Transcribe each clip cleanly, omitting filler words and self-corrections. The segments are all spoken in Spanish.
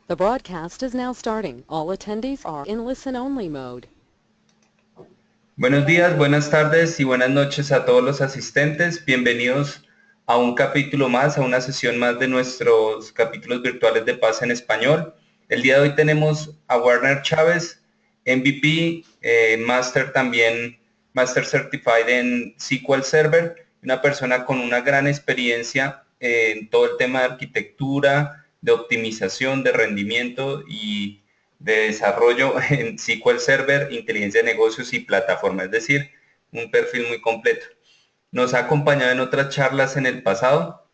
The broadcast is now starting. All attendees are in listen-only mode. Buenos días, buenas tardes y buenas noches a todos los asistentes. Bienvenidos a un capítulo más, a una sesión más de nuestros capítulos virtuales de Paz en Español. El día de hoy tenemos a Warner Chávez, MVP, Master también, Master Certified en SQL Server, una persona con una gran experiencia en todo el tema de arquitectura, de optimización, de rendimiento y de desarrollo en SQL Server, inteligencia de negocios y plataforma, es decir, un perfil muy completo. Nos ha acompañado en otras charlas en el pasado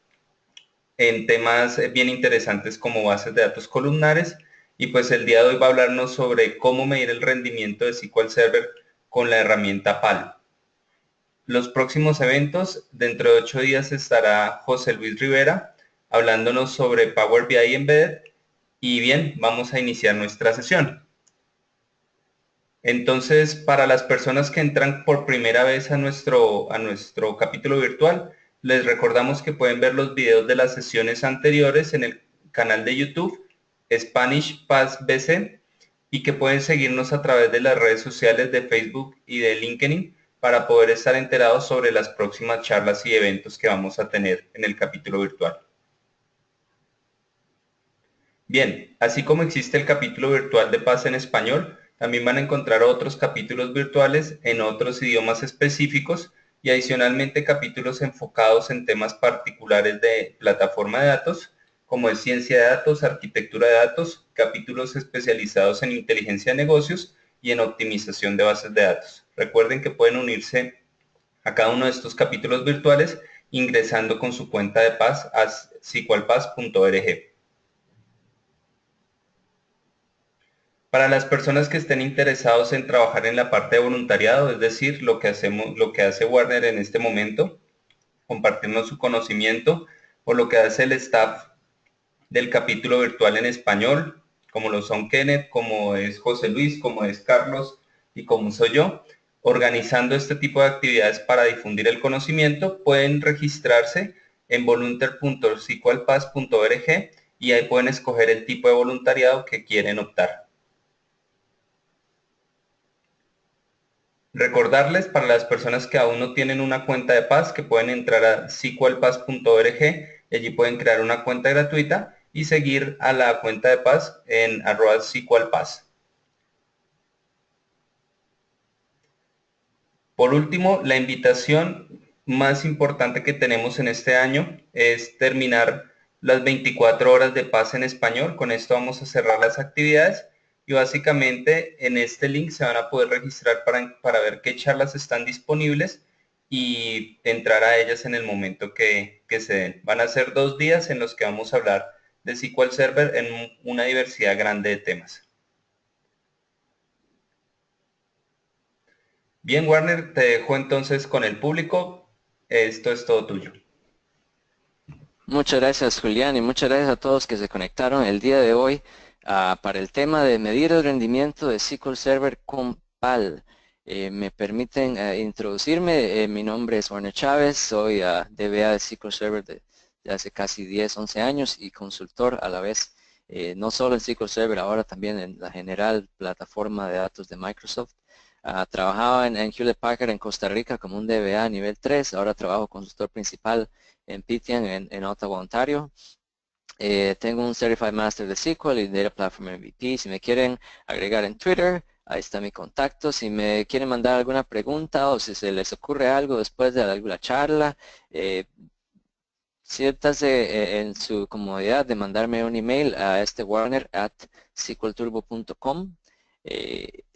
en temas bien interesantes como bases de datos columnares y pues el día de hoy va a hablarnos sobre cómo medir el rendimiento de SQL Server con la herramienta PAL. Los próximos eventos, dentro de 8 días estará José Luis Rivera hablándonos sobre Power BI Embedded y bien, vamos a iniciar nuestra sesión. Entonces, para las personas que entran por primera vez a nuestro capítulo virtual, les recordamos que pueden ver los videos de las sesiones anteriores en el canal de YouTube Spanish Paz BC y que pueden seguirnos a través de las redes sociales de Facebook y de LinkedIn para poder estar enterados sobre las próximas charlas y eventos que vamos a tener en el capítulo virtual. Bien, así como existe el capítulo virtual de Paz en Español, también van a encontrar otros capítulos virtuales en otros idiomas específicos y adicionalmente capítulos enfocados en temas particulares de plataforma de datos, como es ciencia de datos, arquitectura de datos, capítulos especializados en inteligencia de negocios y en optimización de bases de datos. Recuerden que pueden unirse a cada uno de estos capítulos virtuales ingresando con su cuenta de Paz a sqlpaz.org. Para las personas que estén interesados en trabajar en la parte de voluntariado, es decir, lo que hace Warner en este momento, compartirnos su conocimiento, o lo que hace el staff del capítulo virtual en español, como lo son Kenneth, como es José Luis, como es Carlos y como soy yo, organizando este tipo de actividades para difundir el conocimiento, pueden registrarse en volunteer.sqlpaz.org y ahí pueden escoger el tipo de voluntariado que quieren optar. Recordarles para las personas que aún no tienen una cuenta de Paz que pueden entrar a sqlpaz.org y allí pueden crear una cuenta gratuita y seguir a la cuenta de Paz en @sqlpaz. Por último, la invitación más importante que tenemos en este año es terminar las 24 horas de Paz en español. Con esto vamos a cerrar las actividades y básicamente en este link se van a poder registrar para ver qué charlas están disponibles y entrar a ellas en el momento que se den. Van a ser 2 días en los que vamos a hablar de SQL Server en una diversidad grande de temas. Bien, Warner, te dejo entonces con el público. Esto es todo tuyo. Muchas gracias, Julián, y muchas gracias a todos que se conectaron el día de hoy para el tema de medir el rendimiento de SQL Server con PAL. Me permiten introducirme. Mi nombre es Warner Chávez, soy DBA de SQL Server de hace casi 10, 11 años y consultor a la vez, no solo en SQL Server, ahora también en la general plataforma de datos de Microsoft. Trabajaba en Hewlett Packard en Costa Rica como un DBA nivel 3, ahora trabajo consultor principal en Pitian en Ottawa, Ontario. Tengo un Certified Master de SQL y Data Platform MVP. Si me quieren agregar en Twitter, ahí está mi contacto. Si me quieren mandar alguna pregunta o si se les ocurre algo después de alguna charla, siéntase en su comodidad de mandarme un email a warner@sqlturbo.com.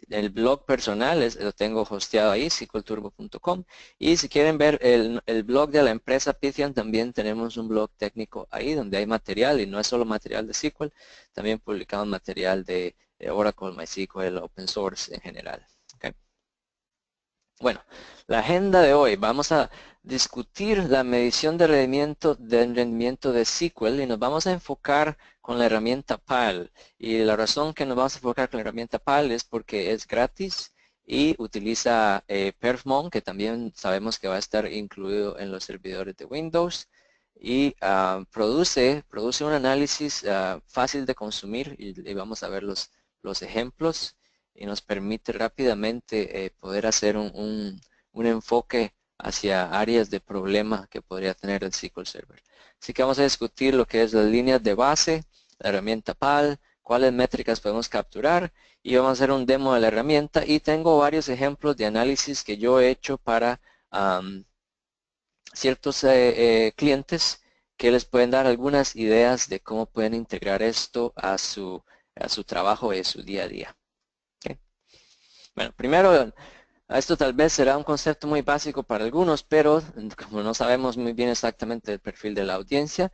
El blog personal lo tengo hosteado ahí, sqlturbo.com. Y si quieren ver el blog de la empresa Python, también tenemos un blog técnico ahí donde hay material y no es solo material de SQL, también publicamos material de Oracle, MySQL, Open Source en general. Okay. Bueno, la agenda de hoy, vamos a discutir la medición de del rendimiento de SQL y nos vamos a enfocar con la herramienta PAL. Y la razón que nos vamos a enfocar con la herramienta PAL es porque es gratis y utiliza Perfmon, que también sabemos que va a estar incluido en los servidores de Windows. y produce un análisis fácil de consumir y vamos a ver los ejemplos y nos permite rápidamente poder hacer un enfoque hacia áreas de problema que podría tener el SQL Server. Así que vamos a discutir lo que es las líneas de base, la herramienta PAL, cuáles métricas podemos capturar y vamos a hacer un demo de la herramienta y tengo varios ejemplos de análisis que yo he hecho para ciertos clientes que les pueden dar algunas ideas de cómo pueden integrar esto a su trabajo y a su día a día. ¿Okay? Bueno, primero, esto tal vez será un concepto muy básico para algunos, pero como no sabemos muy bien exactamente el perfil de la audiencia,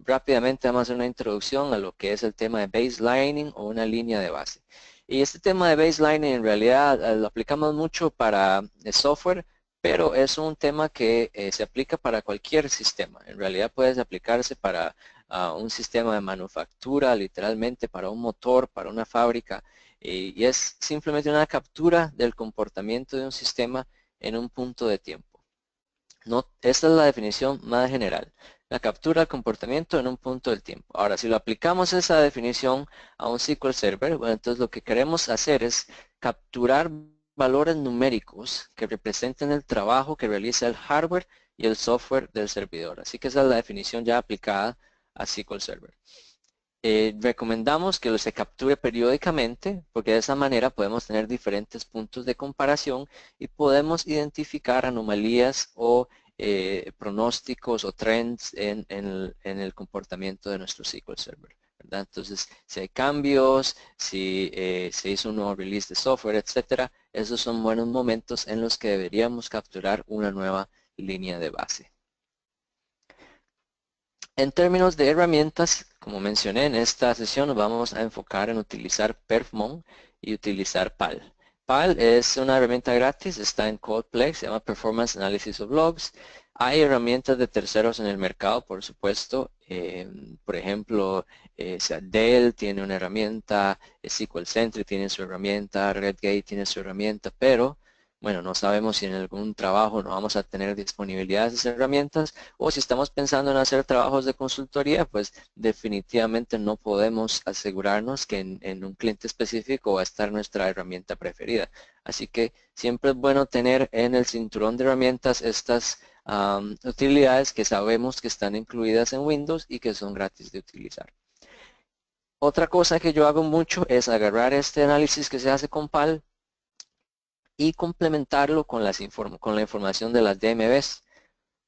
rápidamente vamos a hacer una introducción a lo que es el tema de baselining o una línea de base. Y este tema de baselining en realidad lo aplicamos mucho para el software, pero es un tema que se aplica para cualquier sistema. En realidad puede aplicarse para un sistema de manufactura, literalmente para un motor, para una fábrica, y es simplemente una captura del comportamiento de un sistema en un punto de tiempo. No, esta es la definición más general. La captura del comportamiento en un punto del tiempo. Ahora, si lo aplicamos esa definición a un SQL Server, bueno, entonces lo que queremos hacer es capturar valores numéricos que representen el trabajo que realiza el hardware y el software del servidor. Así que esa es la definición ya aplicada a SQL Server. Recomendamos que se capture periódicamente porque de esa manera podemos tener diferentes puntos de comparación y podemos identificar anomalías o pronósticos o trends en el comportamiento de nuestro SQL Server, ¿verdad? Entonces, si hay cambios, si se hizo un nuevo release de software, etcétera, esos son buenos momentos en los que deberíamos capturar una nueva línea de base. En términos de herramientas, como mencioné en esta sesión, nos vamos a enfocar en utilizar Perfmon y utilizar PAL. PAL es una herramienta gratis, está en Coldplex, se llama Performance Analysis of Logs. Hay herramientas de terceros en el mercado, por supuesto. Por ejemplo, Dell tiene una herramienta, SQL Sentry tiene su herramienta, Redgate tiene su herramienta, pero bueno, no sabemos si en algún trabajo no vamos a tener disponibilidad de esas herramientas o si estamos pensando en hacer trabajos de consultoría, pues definitivamente no podemos asegurarnos que en un cliente específico va a estar nuestra herramienta preferida. Así que siempre es bueno tener en el cinturón de herramientas estas utilidades que sabemos que están incluidas en Windows y que son gratis de utilizar. Otra cosa que yo hago mucho es agarrar este análisis que se hace con PAL y complementarlo con la información de las DMVs.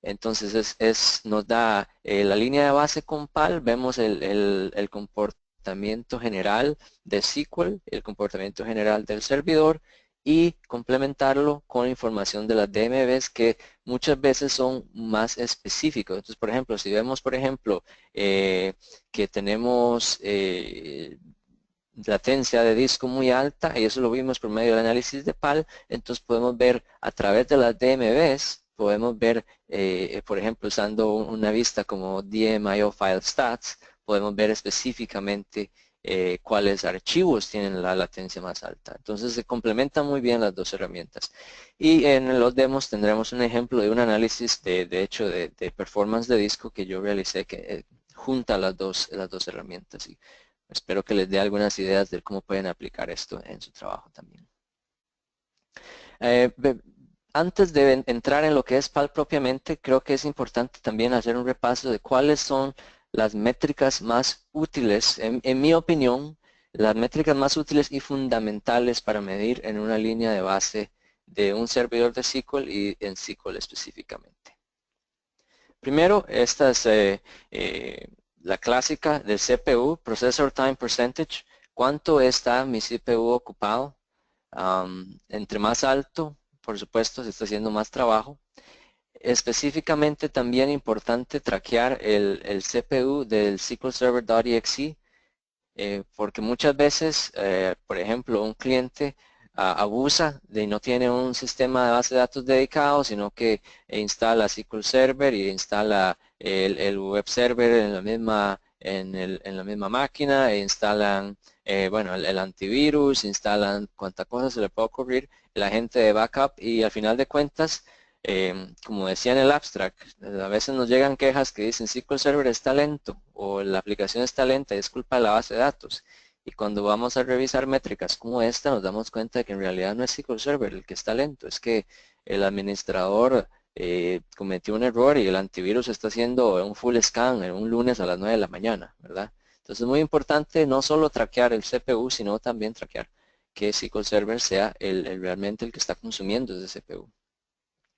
Entonces nos da la línea de base con PAL, vemos el comportamiento general de SQL, el comportamiento general del servidor y complementarlo con información de las DMVs que muchas veces son más específicos. Entonces, por ejemplo, si vemos, por ejemplo, que tenemos latencia de disco muy alta, y eso lo vimos por medio del análisis de PAL, entonces podemos ver a través de las DMVs, podemos ver, por ejemplo, usando una vista como DMIO File Stats, podemos ver específicamente cuáles archivos tienen la latencia más alta. Entonces se complementan muy bien las dos herramientas. Y en los demos tendremos un ejemplo de un análisis de hecho de performance de disco que yo realicé que junta las dos herramientas. Y espero que les dé algunas ideas de cómo pueden aplicar esto en su trabajo también. Antes de entrar en lo que es PAL propiamente, creo que es importante también hacer un repaso de cuáles son las métricas más útiles, en mi opinión, las métricas más útiles y fundamentales para medir en una línea de base de un servidor de SQL y en SQL específicamente. Primero, esta es la clásica del CPU, Processor Time Percentage. ¿Cuánto está mi CPU ocupado? Entre más alto, por supuesto, se está haciendo más trabajo. Específicamente también importante traquear el CPU del SQL Server.exe porque muchas veces, por ejemplo, un cliente abusa de no tiene un sistema de base de datos dedicado, sino que instala SQL Server y instala el web server en la misma máquina, e instalan bueno, el antivirus, instalan cuánta cosa se le puede ocurrir, el agente de backup y al final de cuentas como decía en el abstract, a veces nos llegan quejas que dicen SQL Server está lento o la aplicación está lenta y es culpa de la base de datos. Y cuando vamos a revisar métricas como esta, nos damos cuenta de que en realidad no es SQL Server el que está lento, es que el administrador cometió un error y el antivirus está haciendo un full scan en un lunes a las 9 de la mañana, ¿verdad? Entonces es muy importante no solo traquear el CPU, sino también traquear que SQL Server sea realmente el que está consumiendo ese CPU.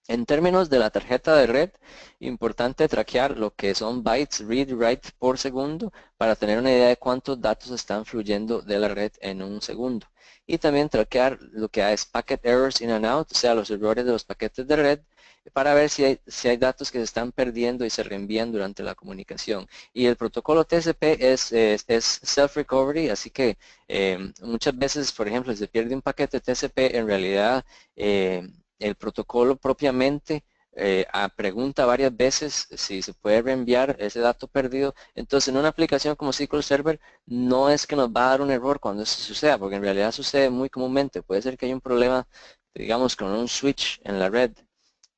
En términos de la tarjeta de red, importante traquear lo que son bytes read y write por segundo para tener una idea de cuántos datos están fluyendo de la red en un segundo. Y también traquear lo que es packet errors in and out, o sea, los errores de los paquetes de red, para ver si hay datos que se están perdiendo y se reenvían durante la comunicación. Y el protocolo TCP es self-recovery, así que muchas veces, por ejemplo, si se pierde un paquete TCP, en realidad el protocolo propiamente pregunta varias veces si se puede reenviar ese dato perdido. Entonces, en una aplicación como SQL Server, no es que nos va a dar un error cuando eso suceda, porque en realidad sucede muy comúnmente. Puede ser que haya un problema, digamos, con un switch en la red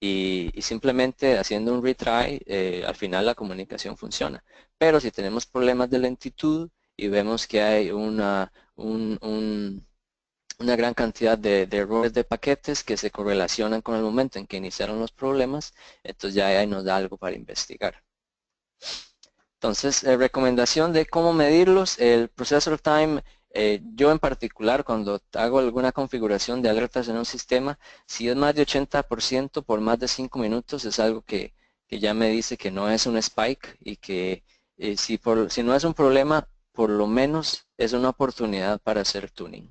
y simplemente haciendo un retry, al final la comunicación funciona. Pero si tenemos problemas de lentitud y vemos que hay una gran cantidad de errores de paquetes que se correlacionan con el momento en que iniciaron los problemas, entonces ya ahí nos da algo para investigar. Entonces, recomendación de cómo medirlos, el processor time, yo en particular cuando hago alguna configuración de alertas en un sistema, si es más de 80% por más de 5 minutos es algo que ya me dice que no es un spike y que si no es un problema, por lo menos es una oportunidad para hacer tuning.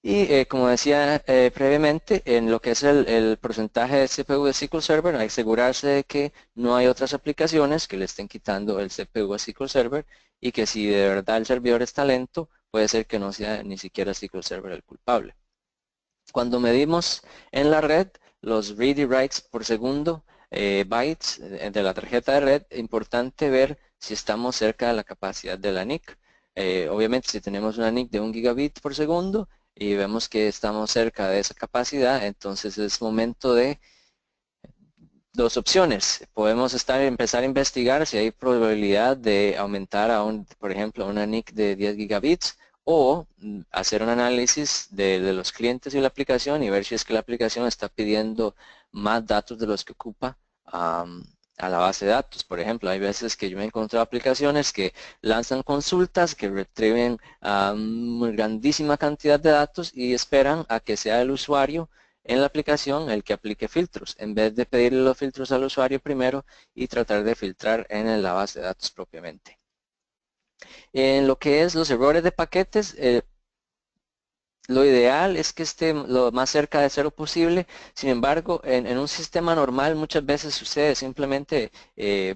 Y como decía previamente, en lo que es el porcentaje de CPU de SQL Server, hay que asegurarse de que no hay otras aplicaciones que le estén quitando el CPU a SQL Server y que si de verdad el servidor está lento, puede ser que no sea ni siquiera SQL Server el culpable. Cuando medimos en la red los read y writes por segundo, bytes de la tarjeta de red, es importante ver si estamos cerca de la capacidad de la NIC. Obviamente si tenemos una NIC de 1 gigabit por segundo, y vemos que estamos cerca de esa capacidad, entonces es momento de dos opciones. Podemos empezar a investigar si hay probabilidad de aumentar por ejemplo, una NIC de 10 gigabits o hacer un análisis de los clientes y la aplicación y ver si es que la aplicación está pidiendo más datos de los que ocupa a la base de datos. Por ejemplo, hay veces que yo me he encontrado aplicaciones que lanzan consultas, que retrieben una grandísima cantidad de datos y esperan a que sea el usuario en la aplicación el que aplique filtros, en vez de pedirle los filtros al usuario primero y tratar de filtrar en la base de datos propiamente. En lo que es los errores de paquetes, lo ideal es que esté lo más cerca de cero posible. Sin embargo, en un sistema normal muchas veces sucede simplemente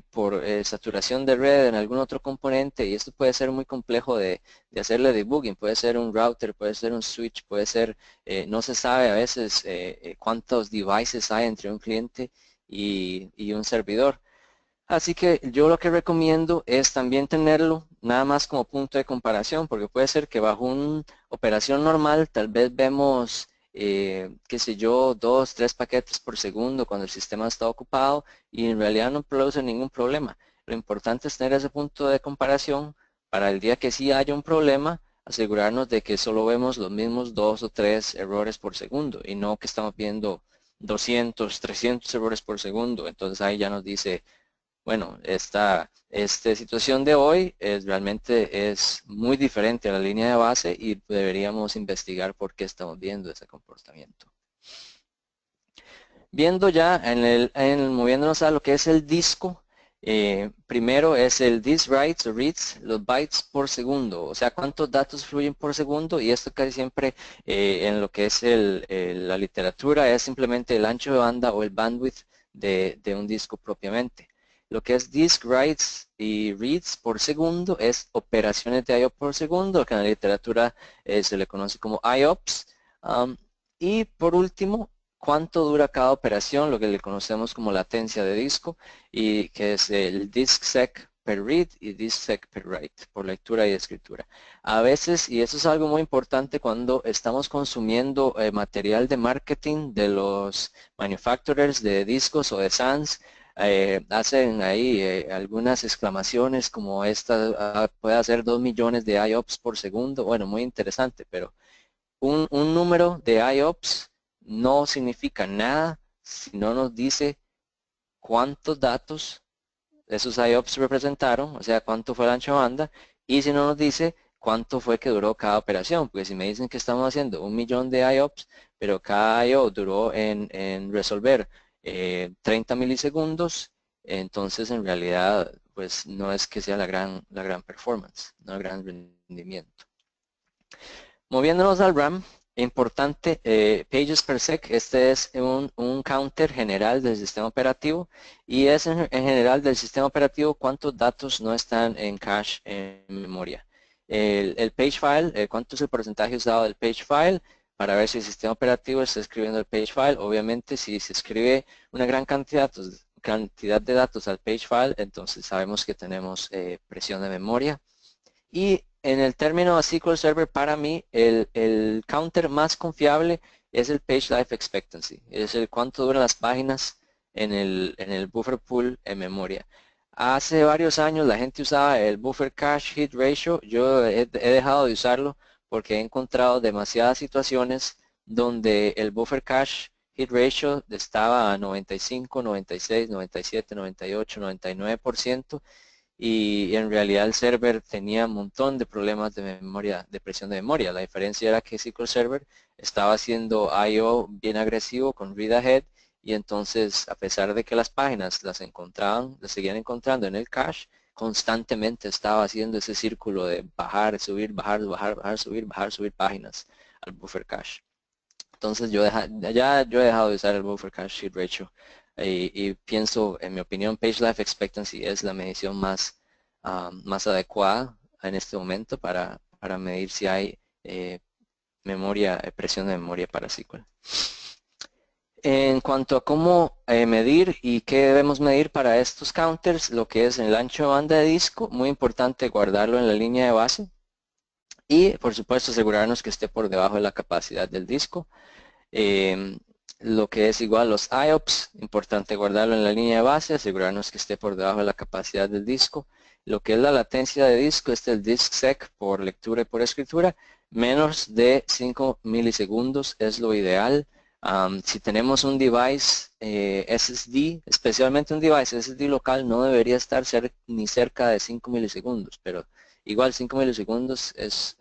por saturación de red en algún otro componente y esto puede ser muy complejo de hacerle debugging. Puede ser un router, puede ser un switch, puede ser, no se sabe a veces cuántos devices hay entre un cliente y un servidor. Así que yo lo que recomiendo es también tenerlo nada más como punto de comparación, porque puede ser que bajo una operación normal tal vez vemos, qué sé yo, 2, 3 paquetes por segundo cuando el sistema está ocupado y en realidad no produce ningún problema. Lo importante es tener ese punto de comparación para el día que sí haya un problema, asegurarnos de que solo vemos los mismos 2 o 3 errores por segundo y no que estamos viendo 200, 300 errores por segundo. Entonces ahí ya nos dice, bueno, esta situación de hoy realmente es muy diferente a la línea de base y deberíamos investigar por qué estamos viendo ese comportamiento. Viendo ya, moviéndonos a lo que es el disco, primero es el disk writes o reads, los bytes por segundo, o sea, cuántos datos fluyen por segundo y esto casi siempre en lo que es la literatura es simplemente el ancho de banda o el bandwidth de un disco propiamente. Lo que es disk writes y reads por segundo es operaciones de I.O. por segundo, que en la literatura se le conoce como IOPS. Y por último, cuánto dura cada operación, lo que le conocemos como latencia de disco, y que es el disk sec per read y disk sec per write, por lectura y escritura. A veces, y eso es algo muy importante cuando estamos consumiendo material de marketing de los manufacturers de discos o de SANs, hacen ahí algunas exclamaciones como esta, puede hacer 2 millones de IOPS por segundo. Bueno, muy interesante, pero un número de IOPS no significa nada si no nos dice cuántos datos esos IOPS representaron, o sea, cuánto fue el ancho de banda, y si no nos dice cuánto fue que duró cada operación, porque si me dicen que estamos haciendo 1 millón de IOPS, pero cada IO duró en resolver 30 milisegundos, entonces en realidad pues no es que sea la gran performance, no el gran rendimiento. Moviéndonos al RAM, importante, pages per sec, este es un counter general del sistema operativo y es en general del sistema operativo cuántos datos no están en cache en memoria. El page file, cuánto es el porcentaje usado del page file para ver si el sistema operativo está escribiendo el page file. Obviamente si se escribe una gran cantidad de datos al page file, entonces sabemos que tenemos presión de memoria. Y en el término de SQL Server, para mí, el counter más confiable es el Page Life Expectancy. Es el cuánto duran las páginas en el buffer pool en memoria. Hace varios años la gente usaba el Buffer Cache Hit Ratio. Yo he dejado de usarlo porque he encontrado demasiadas situaciones donde el Buffer Cache Hit Ratio estaba a 95, 96, 97, 98, 99%. Y en realidad el server tenía un montón de problemas de memoria, de presión de memoria. La diferencia era que SQL Server estaba haciendo I/O bien agresivo con read ahead y entonces a pesar de que las páginas las seguían encontrando en el cache, constantemente estaba haciendo ese círculo de bajar, subir, bajar, bajar, bajar, subir, bajar, subir páginas al buffer cache. Entonces yo he dejado de usar el buffer cache hit ratio y pienso, en mi opinión, Page Life Expectancy es la medición más adecuada en este momento para medir si hay presión de memoria para SQL. En cuanto a cómo medir y qué debemos medir para estos counters, lo que es el ancho de banda de disco, muy importante guardarlo en la línea de base y por supuesto asegurarnos que esté por debajo de la capacidad del disco. Lo que es igual los IOPS, importante guardarlo en la línea de base, asegurarnos que esté por debajo de la capacidad del disco. Lo que es la latencia de disco es el disk sec por lectura y por escritura, menos de 5 milisegundos es lo ideal. Si tenemos un device SSD, especialmente un device SSD local, no debería estar ni cerca de 5 milisegundos, pero igual 5 milisegundos es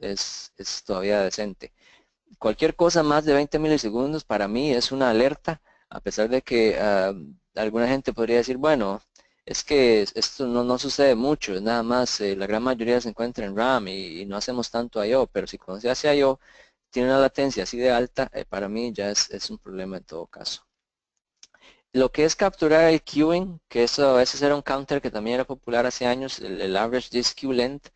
todavía decente. Cualquier cosa más de 20 milisegundos para mí es una alerta, a pesar de que alguna gente podría decir, bueno, es que esto no sucede mucho, es nada más, la gran mayoría se encuentra en RAM y no hacemos tanto I/O, pero si cuando se hace I/O tiene una latencia así de alta, para mí ya es un problema en todo caso. Lo que es capturar el queuing, que eso a veces era un counter que también era popular hace años, el average disk queue length,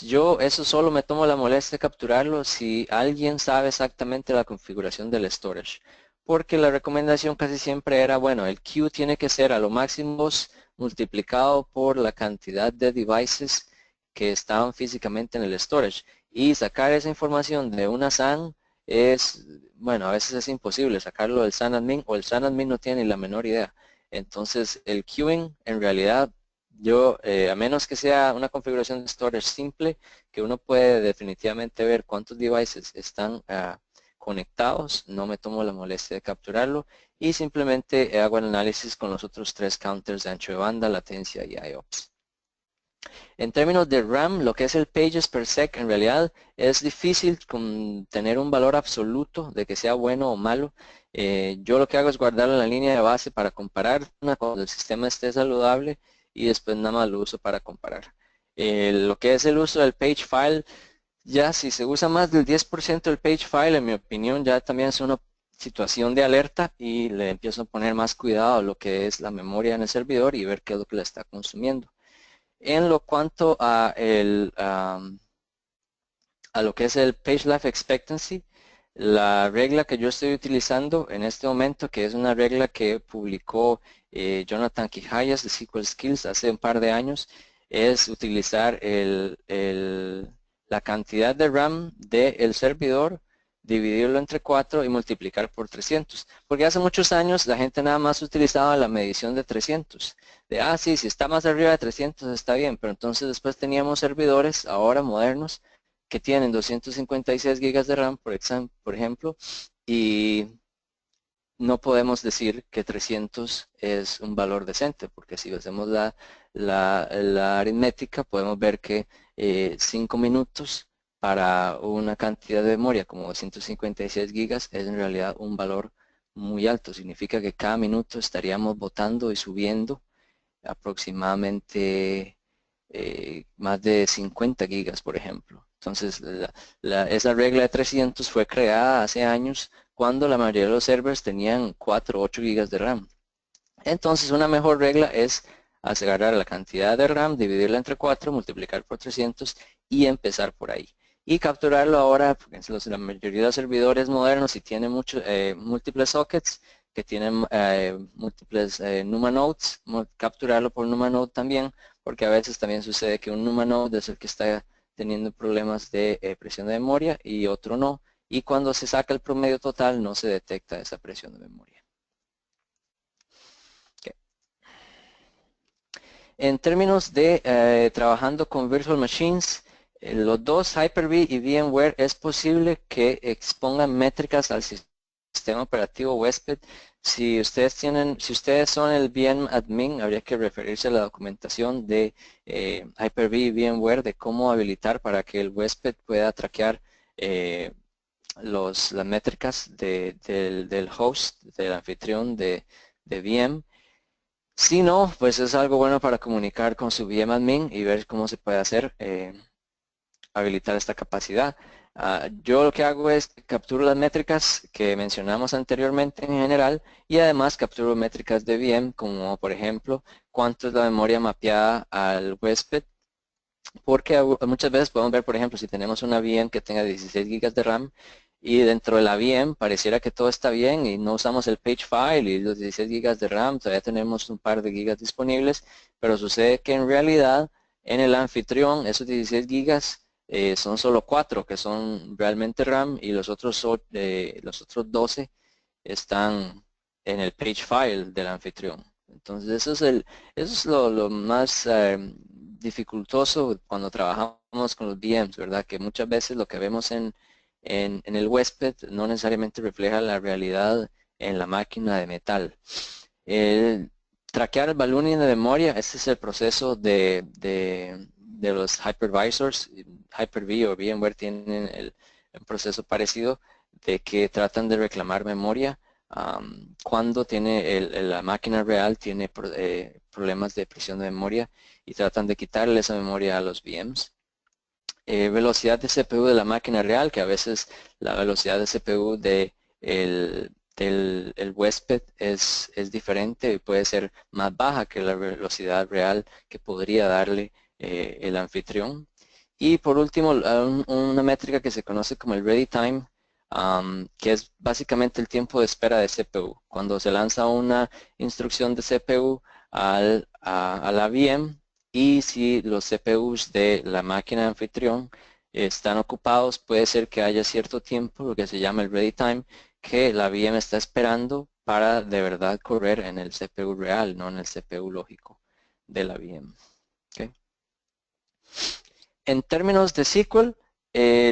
yo eso solo me tomo la molestia de capturarlo si alguien sabe exactamente la configuración del storage. Porque la recomendación casi siempre era, bueno, el queue tiene que ser a lo máximo multiplicado por la cantidad de devices que estaban físicamente en el storage. Y sacar esa información de una SAN es, bueno, a veces es imposible sacarlo del SAN admin o el SAN admin no tiene ni la menor idea. Entonces el queuing en realidad a menos que sea una configuración de storage simple, que uno puede definitivamente ver cuántos devices están conectados, no me tomo la molestia de capturarlo y simplemente hago el análisis con los otros tres counters de ancho de banda, latencia y IOPS. En términos de RAM, lo que es el pages per sec, en realidad es difícil tener un valor absoluto de que sea bueno o malo. Yo lo que hago es guardarlo en la línea de base para comparar cuando el sistema esté saludable y después nada más lo uso para comparar. Lo que es el uso del page file, ya si se usa más del 10% del page file, en mi opinión ya también es una situación de alerta y le empiezo a poner más cuidado a lo que es la memoria en el servidor y ver qué es lo que le está consumiendo. En lo cuanto a lo que es el Page Life Expectancy, La regla que yo estoy utilizando en este momento, que es una regla que publicó Jonathan Quijayas de SQL Skills hace un par de años, es utilizar la cantidad de RAM del servidor, dividirlo entre 4 y multiplicar por 300. Porque hace muchos años la gente nada más utilizaba la medición de 300. Sí, si está más arriba de 300 está bien, pero entonces después teníamos servidores ahora modernos que tienen 256 gigas de RAM, por ejemplo, y no podemos decir que 300 es un valor decente, porque si hacemos la aritmética, podemos ver que 5 minutos para una cantidad de memoria como 256 gigas es en realidad un valor muy alto. Significa que cada minuto estaríamos botando y subiendo aproximadamente más de 50 gigas, por ejemplo. Entonces, esa regla de 300 fue creada hace años cuando la mayoría de los servers tenían 4 o 8 gigas de RAM. Entonces, una mejor regla es agarrar la cantidad de RAM, dividirla entre 4, multiplicar por 300 y empezar por ahí. Y capturarlo ahora, porque la mayoría de los servidores modernos, si tienen múltiples sockets, que tienen múltiples NUMA nodes, capturarlo por NUMA node también, porque a veces también sucede que un NUMA node es el que está teniendo problemas de presión de memoria y otro no. Y cuando se saca el promedio total no se detecta esa presión de memoria. Okay. En términos de trabajando con Virtual Machines, los dos, Hyper-V y VMware, es posible que expongan métricas al sistema operativo huésped. Si ustedes son el VM admin, habría que referirse a la documentación de Hyper-V y VMware de cómo habilitar para que el huésped pueda traquear las métricas del host, del anfitrión de VM. Si no, pues es algo bueno para comunicar con su VM admin y ver cómo se puede hacer, habilitar esta capacidad. Yo lo que hago es capturo las métricas que mencionamos anteriormente en general y además capturo métricas de VM, como por ejemplo cuánto es la memoria mapeada al huésped, porque muchas veces podemos ver, por ejemplo, si tenemos una VM que tenga 16 gigas de RAM y dentro de la VM pareciera que todo está bien y no usamos el page file y los 16 gigas de RAM, todavía tenemos un par de gigas disponibles, pero sucede que en realidad en el anfitrión esos 16 gigas son solo 4 que son realmente RAM y los otros 12 están en el page file del anfitrión. Entonces eso es lo más dificultoso cuando trabajamos con los VMs, ¿verdad? Que muchas veces lo que vemos en el huésped no necesariamente refleja la realidad en la máquina de metal. Traquear el ballooning de memoria, este es el proceso de los hypervisors. Hyper-V o VMware tienen el proceso parecido de que tratan de reclamar memoria cuando la máquina real tiene problemas de presión de memoria y tratan de quitarle esa memoria a los VMs. Velocidad de CPU de la máquina real, que a veces la velocidad de CPU del huésped es diferente y puede ser más baja que la velocidad real que podría darle el anfitrión. Y por último, una métrica que se conoce como el Ready Time, que es básicamente el tiempo de espera de CPU. Cuando se lanza una instrucción de CPU a la VM y si los CPUs de la máquina anfitrión están ocupados, puede ser que haya cierto tiempo, lo que se llama el Ready Time, que la VM está esperando para de verdad correr en el CPU real, no en el CPU lógico de la VM. Okay. En términos de SQL,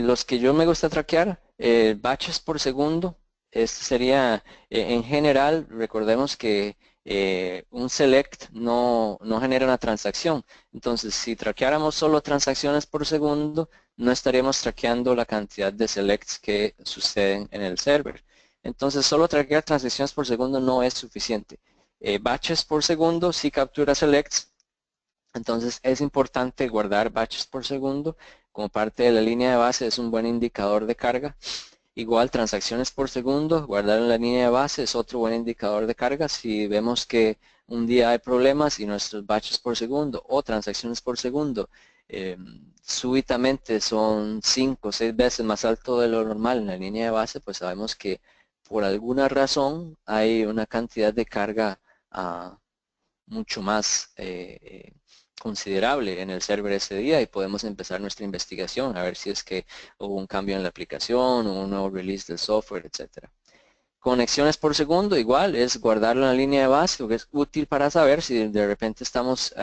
los que yo me gusta traquear, batches por segundo, este sería en general, recordemos que un select no genera una transacción. Entonces, si traqueáramos solo transacciones por segundo, no estaríamos traqueando la cantidad de selects que suceden en el server. Entonces, solo traquear transacciones por segundo no es suficiente. Batches por segundo sí captura selects. Entonces es importante guardar batches por segundo como parte de la línea de base, es un buen indicador de carga. Igual transacciones por segundo, guardar en la línea de base es otro buen indicador de carga. Si vemos que un día hay problemas y nuestros batches por segundo o transacciones por segundo súbitamente son 5 o 6 veces más alto de lo normal en la línea de base, pues sabemos que por alguna razón hay una cantidad de carga mucho más considerable en el server ese día y podemos empezar nuestra investigación a ver si es que hubo un cambio en la aplicación o un nuevo release del software, etcétera. Conexiones por segundo, igual, es guardarlo en la línea de base, lo que es útil para saber si de repente estamos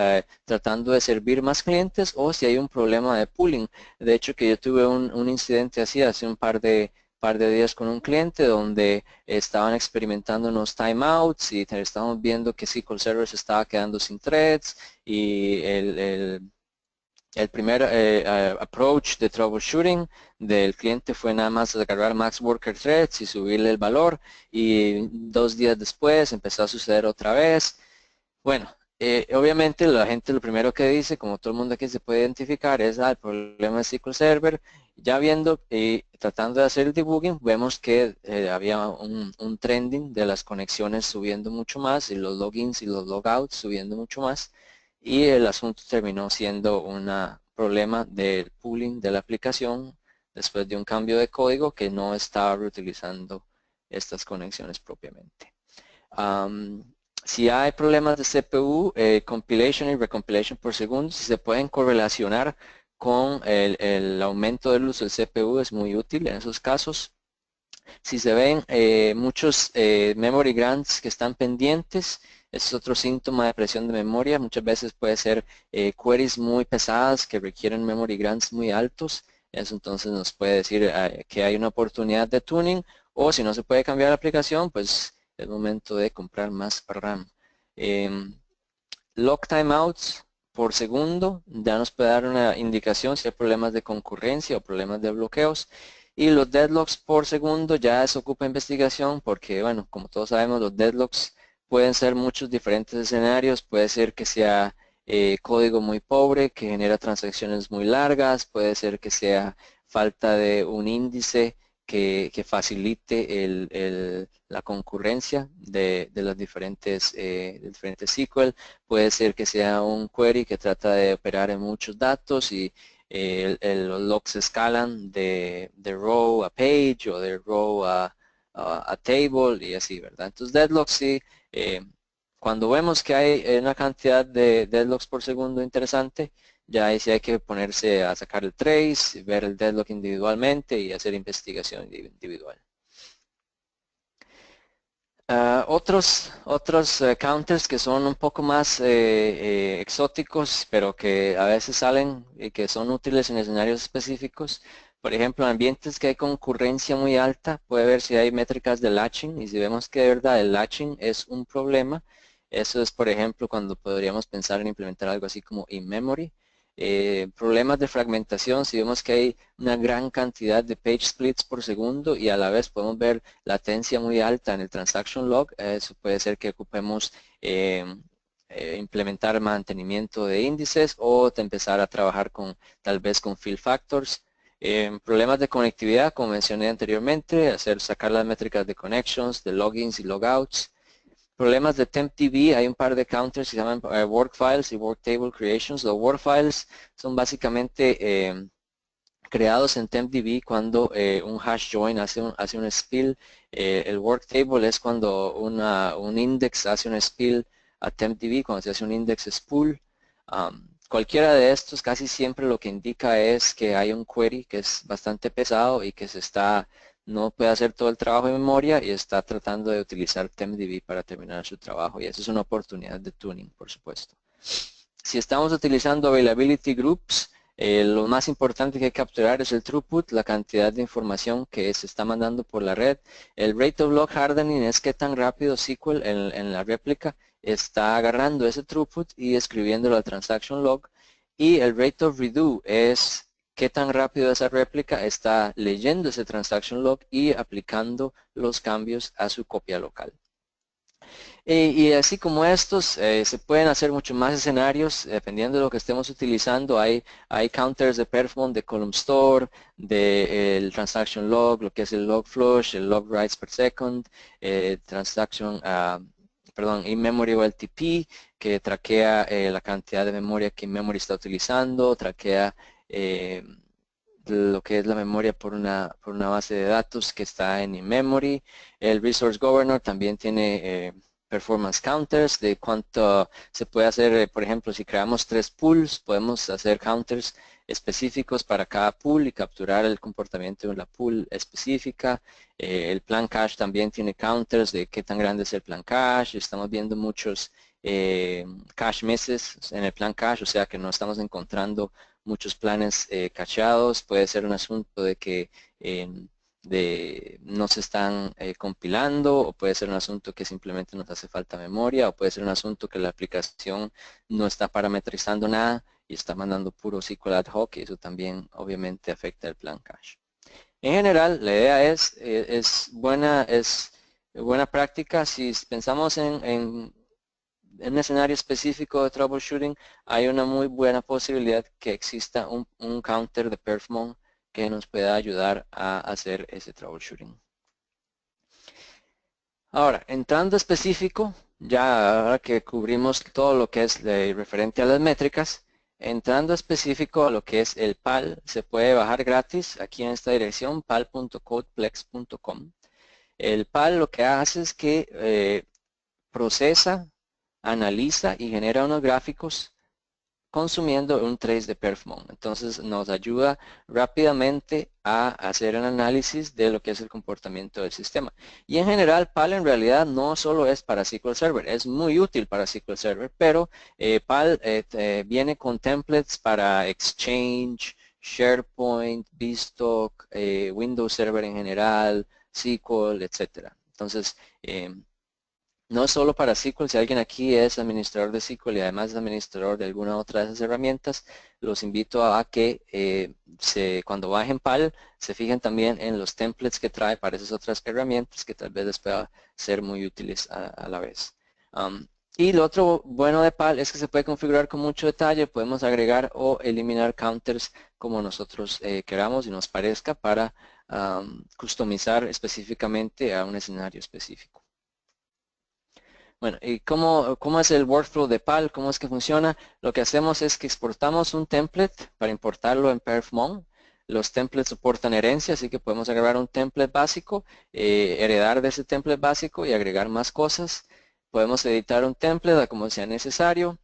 tratando de servir más clientes o si hay un problema de pooling. De hecho, que yo tuve un incidente así hace un par de días con un cliente donde estaban experimentando unos timeouts y estábamos viendo que SQL Server se estaba quedando sin threads y el primer approach de troubleshooting del cliente fue nada más agarrar Max Worker Threads y subirle el valor y 2 días después empezó a suceder otra vez. Bueno, obviamente la gente lo primero que dice, como todo el mundo aquí se puede identificar, es el problema de SQL Server. Ya viendo y tratando de hacer el debugging, vemos que había un trending de las conexiones subiendo mucho más y los logins y los logouts subiendo mucho más y el asunto terminó siendo un problema del pooling de la aplicación después de un cambio de código que no estaba reutilizando estas conexiones propiamente. Si hay problemas de CPU, compilation y recompilation por segundo, si se pueden correlacionar con el aumento del uso del CPU es muy útil en esos casos. Si se ven muchos memory grants que están pendientes, es otro síntoma de presión de memoria. Muchas veces puede ser queries muy pesadas que requieren memory grants muy altos. Eso entonces nos puede decir que hay una oportunidad de tuning o si no se puede cambiar la aplicación, pues es momento de comprar más RAM. Log timeouts por segundo ya nos puede dar una indicación si hay problemas de concurrencia o problemas de bloqueos. Y los deadlocks por segundo ya se ocupa investigación porque, bueno, como todos sabemos, los deadlocks pueden ser muchos diferentes escenarios. Puede ser que sea código muy pobre, que genera transacciones muy largas. Puede ser que sea falta de un índice que facilite la concurrencia de los diferentes SQL. Puede ser que sea un query que trata de operar en muchos datos y los logs escalan de row a page o de row a table y así, ¿verdad? Entonces deadlocks sí, cuando vemos que hay una cantidad de deadlocks por segundo interesante, ya ahí sí hay que ponerse a sacar el trace, ver el deadlock individualmente y hacer investigación individual. Otros counters que son un poco más exóticos, pero que a veces salen y que son útiles en escenarios específicos. Por ejemplo, en ambientes que hay concurrencia muy alta, puede ver si hay métricas de latching y si vemos que de verdad el latching es un problema, eso es, por ejemplo, cuando podríamos pensar en implementar algo así como in-memory. Problemas de fragmentación, si vemos que hay una gran cantidad de page splits por segundo y a la vez podemos ver latencia muy alta en el transaction log, eso puede ser que ocupemos implementar mantenimiento de índices o empezar a trabajar tal vez con fill factors. Problemas de conectividad, como mencioné anteriormente, sacar las métricas de connections, de logins y logouts. Problemas de TempDB, hay un par de counters que se llaman work files y work table creations. Los work files son básicamente creados en TempDB cuando un hash join hace un spill. El work table es cuando un index hace un spill a TempDB, cuando se hace un index spool. Cualquiera de estos casi siempre lo que indica es que hay un query que es bastante pesado y que no puede hacer todo el trabajo de memoria y está tratando de utilizar TempDB para terminar su trabajo y eso es una oportunidad de tuning, por supuesto. Si estamos utilizando availability groups, lo más importante que hay que capturar es el throughput, la cantidad de información que se está mandando por la red. El rate of log hardening es qué tan rápido SQL en la réplica está agarrando ese throughput y escribiéndolo al transaction log. Y el rate of redo es qué tan rápido esa réplica está leyendo ese transaction log y aplicando los cambios a su copia local. Y así como estos, se pueden hacer mucho más escenarios dependiendo de lo que estemos utilizando. Hay counters de perform, de column store, del transaction log, lo que es el log flush, el log writes per second, transaction perdón, in-memory OLTP, que traquea la cantidad de memoria que in-memory está utilizando, traquea lo que es la memoria por una base de datos que está en in-memory. El Resource Governor también tiene performance counters de cuánto se puede hacer, por ejemplo, si creamos 3 pools, podemos hacer counters específicos para cada pool y capturar el comportamiento de la pool específica. El plan cache también tiene counters de qué tan grande es el plan cache. Estamos viendo muchos cache misses en el plan cache, o sea que no estamos encontrando muchos planes cacheados. Puede ser un asunto de que no se están compilando, o puede ser un asunto que simplemente nos hace falta memoria, o puede ser un asunto que la aplicación no está parametrizando nada y está mandando puro SQL ad hoc, y eso también obviamente afecta el plan cache. En general, la idea es buena práctica. Si pensamos en un escenario específico de troubleshooting, hay una muy buena posibilidad que exista un counter de perfmon que nos pueda ayudar a hacer ese troubleshooting. Ahora, entrando específico, ya ahora que cubrimos todo lo que es referente a las métricas, entrando específico a lo que es el PAL, se puede bajar gratis aquí en esta dirección, pal.codeplex.com. El PAL lo que hace es que procesa, analiza y genera unos gráficos consumiendo un trace de perfmon. Entonces nos ayuda rápidamente a hacer un análisis de lo que es el comportamiento del sistema. Y en general PAL en realidad no solo es para SQL Server, es muy útil para SQL Server, pero PAL viene con templates para Exchange, SharePoint, Vstock, Windows Server en general, SQL, etcétera. Entonces, no es solo para SQL. Si alguien aquí es administrador de SQL y además es administrador de alguna otra de esas herramientas, los invito a que cuando bajen PAL se fijen también en los templates que trae para esas otras herramientas que tal vez les pueda ser muy útiles a la vez. Y lo otro bueno de PAL es que se puede configurar con mucho detalle. Podemos agregar o eliminar counters como nosotros queramos y nos parezca para customizar específicamente a un escenario específico. Bueno, ¿y cómo es el workflow de PAL? ¿Cómo es que funciona? Lo que hacemos es que exportamos un template para importarlo en perfmon. Los templates soportan herencia, así que podemos agregar un template básico, heredar de ese template básico y agregar más cosas. Podemos editar un template como sea necesario.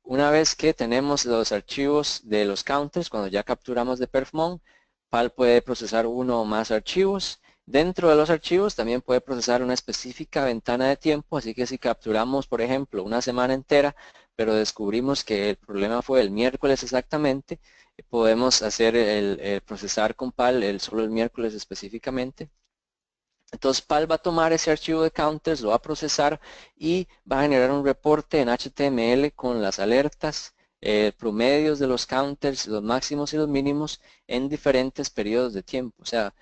Una vez que tenemos los archivos de los counters, cuando ya capturamos de perfmon, PAL puede procesar uno o más archivos. Dentro de los archivos también puede procesar una específica ventana de tiempo, así que si capturamos, por ejemplo, una semana entera, pero descubrimos que el problema fue el miércoles exactamente, podemos hacer el procesar con PAL solo el miércoles específicamente. Entonces PAL va a tomar ese archivo de counters, lo va a procesar y va a generar un reporte en HTML con las alertas, promedios de los counters, los máximos y los mínimos en diferentes periodos de tiempo. O sea,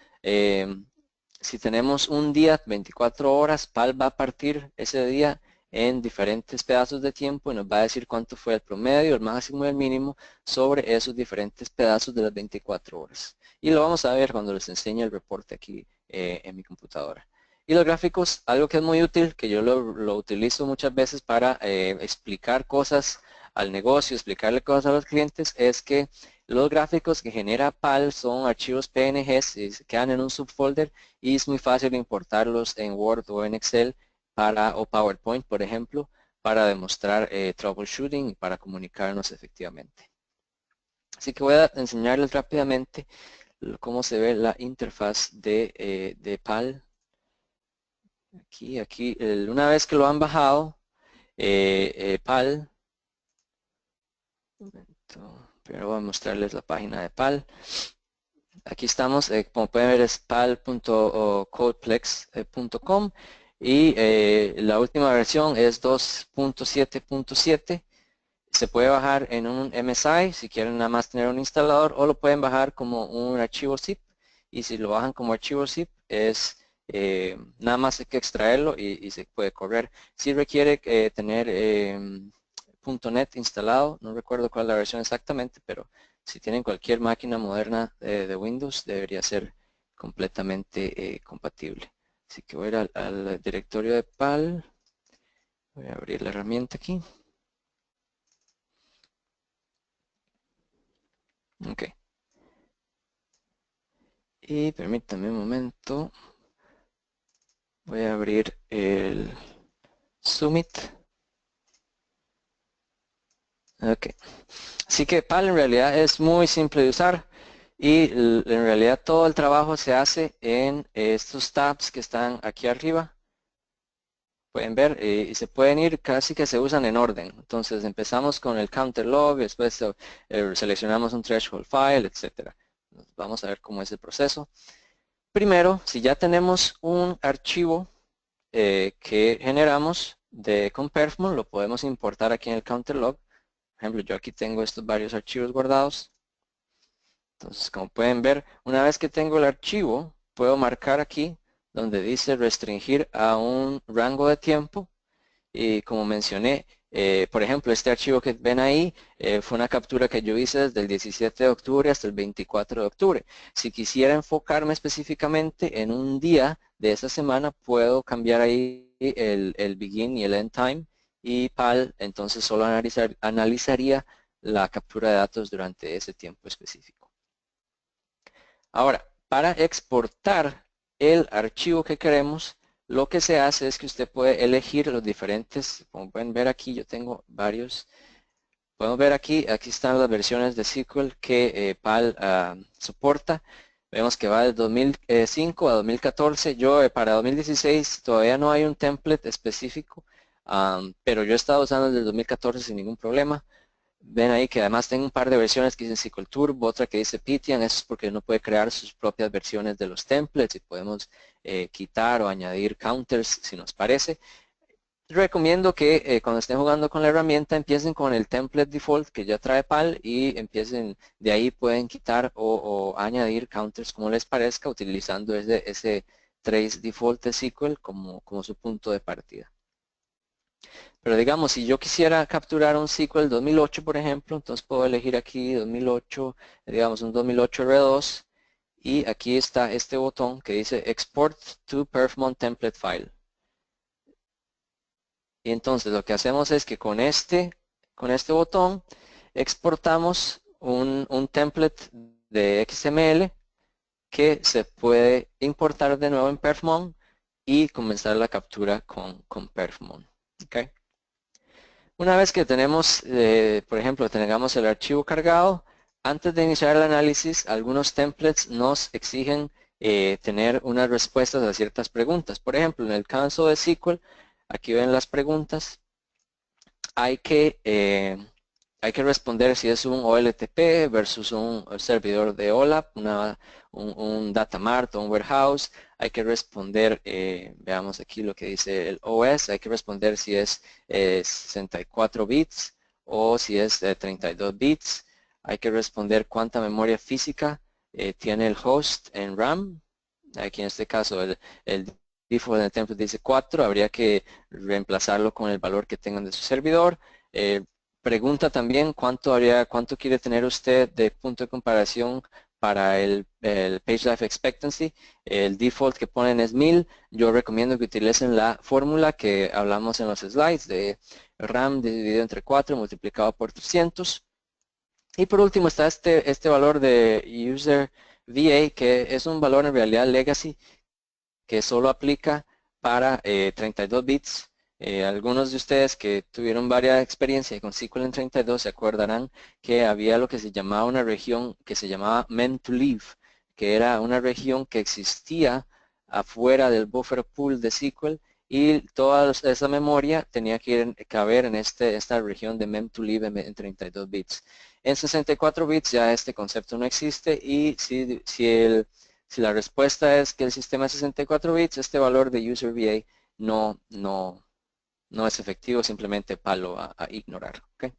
si tenemos un día, 24 horas, PAL va a partir ese día en diferentes pedazos de tiempo y nos va a decir cuánto fue el promedio, el máximo y el mínimo sobre esos diferentes pedazos de las 24 horas. Y lo vamos a ver cuando les enseñe el reporte aquí en mi computadora. Y los gráficos, algo que es muy útil, que yo lo utilizo muchas veces para explicar cosas al negocio, explicarle cosas a los clientes, es que los gráficos que genera PAL son archivos PNGs y se quedan en un subfolder y es muy fácil importarlos en Word o en Excel o PowerPoint, por ejemplo, para demostrar troubleshooting y para comunicarnos efectivamente. Así que voy a enseñarles rápidamente cómo se ve la interfaz de PAL. Aquí, una vez que lo han bajado, PAL, un momento, pero voy a mostrarles la página de PAL. Aquí estamos, como pueden ver es pal.codeplex.com y la última versión es 2.7.7. Se puede bajar en un MSI si quieren nada más tener un instalador, o lo pueden bajar como un archivo zip, y si lo bajan como archivo zip es nada más hay que extraerlo y se puede correr. Si requiere tener .NET instalado, no recuerdo cuál es la versión exactamente, pero si tienen cualquier máquina moderna de Windows debería ser completamente compatible. Así que voy a ir al directorio de PAL. Voy a abrir la herramienta aquí. Ok. Y permítame un momento. Voy a abrir el Summit. Ok. Así que PAL en realidad es muy simple de usar y en realidad todo el trabajo se hace en estos tabs que están aquí arriba. Pueden ver y se pueden ir, casi que se usan en orden. Entonces empezamos con el counter log, después seleccionamos un threshold file, etc. Vamos a ver cómo es el proceso. Primero, si ya tenemos un archivo que generamos con perfmon, lo podemos importar aquí en el counter log. Por ejemplo, yo aquí tengo estos varios archivos guardados. Entonces, como pueden ver, una vez que tengo el archivo, puedo marcar aquí donde dice restringir a un rango de tiempo. Y como mencioné, por ejemplo, este archivo que ven ahí fue una captura que yo hice desde el 17 de octubre hasta el 24 de octubre. Si quisiera enfocarme específicamente en un día de esa semana, puedo cambiar ahí el begin y el end time y PAL entonces solo analizaría la captura de datos durante ese tiempo específico. Ahora, para exportar el archivo que queremos, lo que se hace es que usted puede elegir los diferentes, como pueden ver aquí, yo tengo varios. Podemos ver aquí están las versiones de SQL que PAL soporta. Vemos que va del 2005 a 2014. Yo para 2016 todavía no hay un template específico, pero yo he estado usando el del 2014 sin ningún problema. Ven ahí que además tengo un par de versiones que dicen SQL Turbo, otra que dice Python. Eso es porque uno puede crear sus propias versiones de los templates y podemos quitar o añadir counters si nos parece. Recomiendo que cuando estén jugando con la herramienta empiecen con el template default que ya trae PAL y empiecen, de ahí pueden quitar o añadir counters como les parezca utilizando ese trace default de SQL como su punto de partida. Pero digamos, si yo quisiera capturar un SQL 2008, por ejemplo, entonces puedo elegir aquí 2008, digamos un 2008 R2 y aquí está este botón que dice Export to Perfmon Template File. Y entonces lo que hacemos es que con este botón exportamos un template de XML que se puede importar de nuevo en Perfmon y comenzar la captura con Perfmon. ¿Okay? Una vez que tenemos, por ejemplo, tengamos el archivo cargado, antes de iniciar el análisis, algunos templates nos exigen tener unas respuestas a ciertas preguntas. Por ejemplo, en el caso de SQL, aquí ven las preguntas. Hay que responder si es un OLTP versus un servidor de OLAP, un data mart o un warehouse. Hay que responder, veamos aquí lo que dice el OS, hay que responder si es 64 bits o si es 32 bits. Hay que responder cuánta memoria física tiene el host en RAM. Aquí en este caso el default del template dice 4, habría que reemplazarlo con el valor que tengan de su servidor. Pregunta también cuánto quiere tener usted de punto de comparación para el Page Life Expectancy. El default que ponen es 1000. Yo recomiendo que utilicen la fórmula que hablamos en los slides de RAM dividido entre 4 multiplicado por 300. Y por último está este valor de User VA, que es un valor en realidad legacy que solo aplica para 32 bits. Algunos de ustedes que tuvieron varias experiencias con SQL en 32 se acordarán que había lo que se llamaba una región que se llamaba meant to leave, que era una región que existía afuera del buffer pool de SQL y toda esa memoria tenía que caber en esta región de meant to leave en 32 bits. En 64 bits ya este concepto no existe y si la respuesta es que el sistema es 64 bits, este valor de user VA no es efectivo, simplemente palo a ignorar. ¿Okay?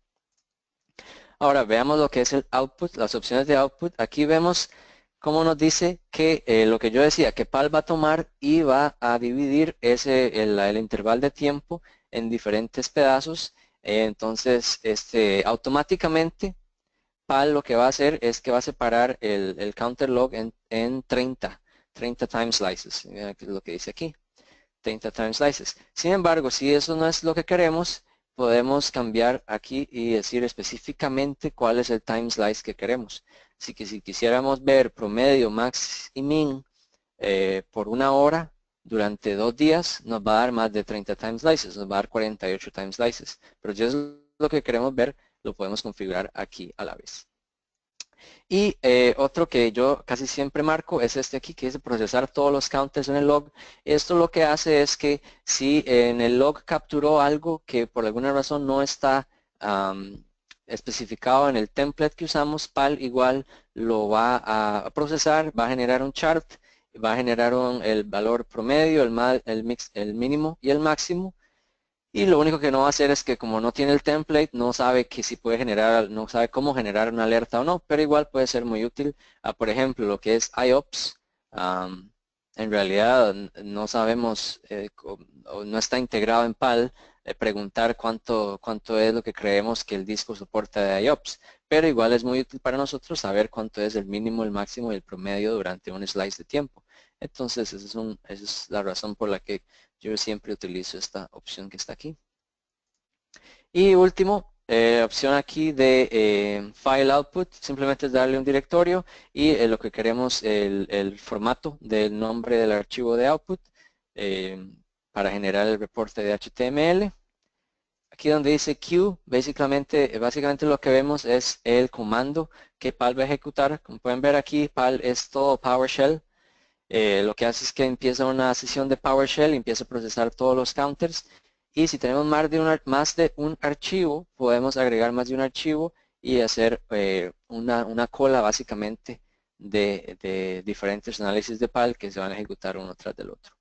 Ahora veamos lo que es el output, las opciones de output. Aquí vemos cómo nos dice que lo que yo decía, que PAL va a tomar y va a dividir el intervalo de tiempo en diferentes pedazos. Entonces, automáticamente PAL lo que va a hacer es que va a separar el counter log en 30 time slices, que es lo que dice aquí. 30 time slices. Sin embargo, si eso no es lo que queremos, podemos cambiar aquí y decir específicamente cuál es el time slice que queremos. Así que si quisiéramos ver promedio, max y min por una hora durante 2 días, nos va a dar más de 30 time slices, nos va a dar 48 time slices. Pero si es lo que queremos ver, lo podemos configurar aquí a la vez. Y otro que yo casi siempre marco es este aquí, que dice procesar todos los counters en el log. Esto lo que hace es que si en el log capturó algo que por alguna razón no está especificado en el template que usamos, PAL igual lo va a procesar, va a generar un chart, va a generar el valor promedio, el mínimo y el máximo. Y lo único que no va a hacer es que como no tiene el template, no sabe que si puede generar, no sabe cómo generar una alerta o no, pero igual puede ser muy útil. Por ejemplo, lo que es IOPS, en realidad no sabemos, o no está integrado en PAL, preguntar cuánto es lo que creemos que el disco soporta de IOPS, pero igual es muy útil para nosotros saber cuánto es el mínimo, el máximo y el promedio durante un slice de tiempo. Entonces, esa es la razón por la que yo siempre utilizo esta opción que está aquí. Y último, opción aquí de File Output, simplemente es darle un directorio y lo que queremos, el formato del nombre del archivo de output para generar el reporte de HTML. Aquí donde dice Q, básicamente lo que vemos es el comando que PAL va a ejecutar. Como pueden ver aquí, PAL es todo PowerShell. Lo que hace es que empieza una sesión de PowerShell y empieza a procesar todos los counters. Y si tenemos más de un archivo, podemos agregar más de un archivo y hacer una cola básicamente de diferentes análisis de PAL que se van a ejecutar uno tras del otro.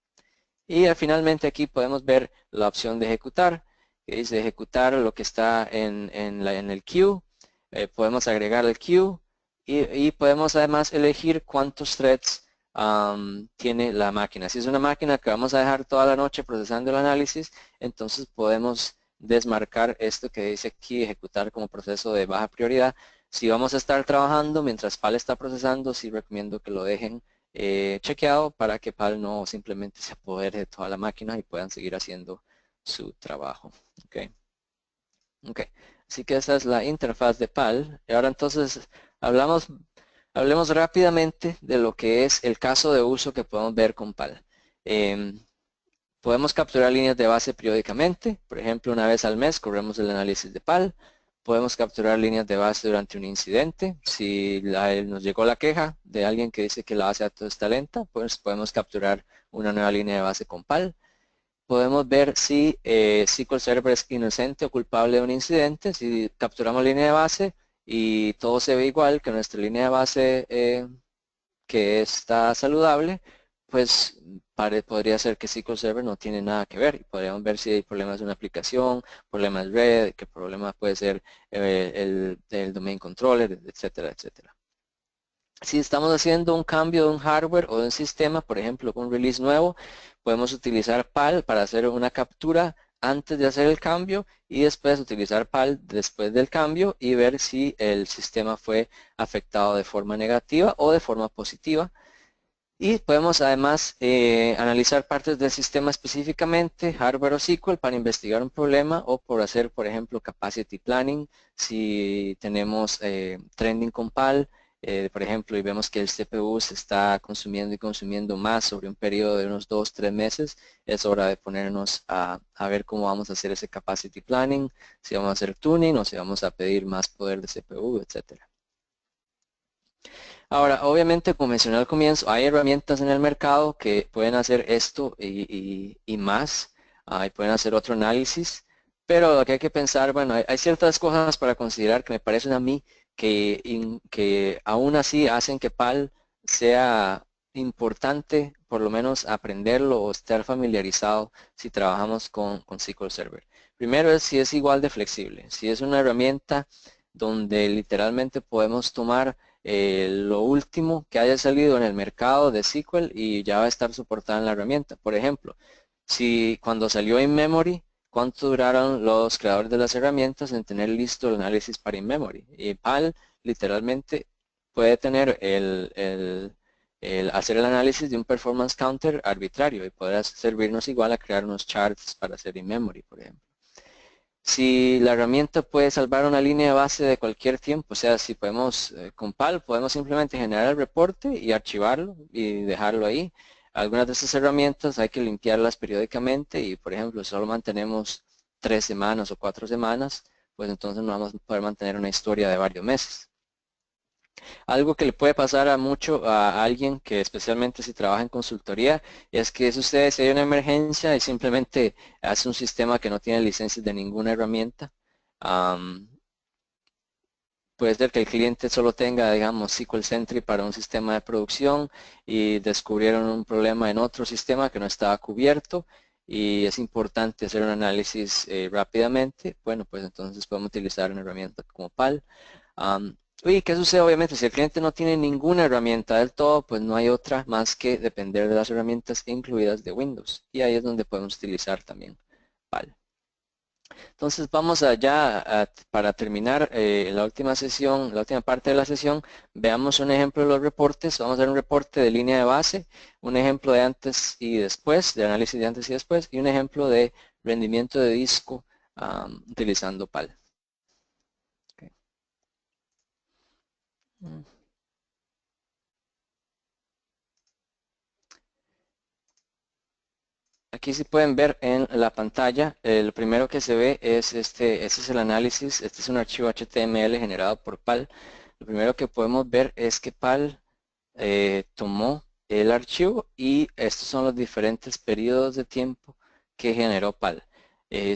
Y finalmente aquí podemos ver la opción de ejecutar, que dice ejecutar lo que está en el queue. Podemos agregar el queue y podemos además elegir cuántos threads tiene la máquina. Si es una máquina que vamos a dejar toda la noche procesando el análisis, entonces podemos desmarcar esto que dice aquí, ejecutar como proceso de baja prioridad. Si vamos a estar trabajando mientras PAL está procesando, sí recomiendo que lo dejen chequeado para que PAL no simplemente se apodere de toda la máquina y puedan seguir haciendo su trabajo. Así que esa es la interfaz de PAL. Y ahora entonces hablemos rápidamente de lo que es el caso de uso que podemos ver con PAL. Podemos capturar líneas de base periódicamente, por ejemplo, una vez al mes corremos el análisis de PAL. Podemos capturar líneas de base durante un incidente. Si nos llegó la queja de alguien que dice que la base de datos está lenta, pues podemos capturar una nueva línea de base con PAL. Podemos ver si SQL Server es inocente o culpable de un incidente. Si capturamos línea de base y todo se ve igual que nuestra línea de base que está saludable, pues podría ser que SQL Server no tiene nada que ver. Y podríamos ver si hay problemas de una aplicación, problemas red, qué problema puede ser el domain controller, etcétera, etcétera. Si estamos haciendo un cambio de un hardware o de un sistema, por ejemplo, un release nuevo, podemos utilizar PAL para hacer una captura antes de hacer el cambio y después utilizar PAL después del cambio y ver si el sistema fue afectado de forma negativa o de forma positiva. Y podemos además analizar partes del sistema específicamente, hardware o SQL, para investigar un problema o por hacer, por ejemplo, capacity planning. Si tenemos trending con PAL, por ejemplo, y vemos que el CPU se está consumiendo y consumiendo más sobre un periodo de unos 2-3 meses, es hora de ponernos a ver cómo vamos a hacer ese capacity planning, si vamos a hacer tuning o si vamos a pedir más poder de CPU, etcétera. Ahora, obviamente, como mencioné al comienzo, hay herramientas en el mercado que pueden hacer esto y más, y pueden hacer otro análisis, pero lo que hay que pensar, bueno, hay ciertas cosas para considerar que me parecen a mí que aún así hacen que PAL sea importante, por lo menos aprenderlo o estar familiarizado si trabajamos con SQL Server. Primero es si es igual de flexible, si es una herramienta donde literalmente podemos tomar lo último que haya salido en el mercado de SQL y ya va a estar soportada en la herramienta. Por ejemplo, si cuando salió InMemory, ¿cuánto duraron los creadores de las herramientas en tener listo el análisis para InMemory? Y PAL literalmente puede tener hacer el análisis de un performance counter arbitrario y podrá servirnos igual a crear unos charts para hacer in-memory, por ejemplo. Si la herramienta puede salvar una línea de base de cualquier tiempo, o sea, si podemos, con PAL, podemos simplemente generar el reporte y archivarlo y dejarlo ahí. Algunas de estas herramientas hay que limpiarlas periódicamente y, por ejemplo, si solo mantenemos 3 semanas o 4 semanas, pues entonces no vamos a poder mantener una historia de varios meses. Algo que le puede pasar a alguien que especialmente si trabaja en consultoría es que si ustedes hay una emergencia y simplemente hace un sistema que no tiene licencias de ninguna herramienta. Puede ser que el cliente solo tenga, digamos, SQL Sentry para un sistema de producción y descubrieron un problema en otro sistema que no estaba cubierto y es importante hacer un análisis rápidamente. Bueno, pues entonces podemos utilizar una herramienta como PAL. ¿Y qué sucede? Obviamente, si el cliente no tiene ninguna herramienta del todo, pues no hay otra más que depender de las herramientas incluidas de Windows. Y ahí es donde podemos utilizar también PAL. Entonces vamos allá para terminar la última sesión, la última parte de la sesión, veamos un ejemplo de los reportes. Vamos a hacer un reporte de línea de base, un ejemplo de antes y después, de análisis de antes y después, y un ejemplo de rendimiento de disco utilizando PAL. Okay. Aquí sí pueden ver en la pantalla, lo primero que se ve es este es el análisis, este es un archivo HTML generado por PAL. Lo primero que podemos ver es que PAL tomó el archivo y estos son los diferentes periodos de tiempo que generó PAL.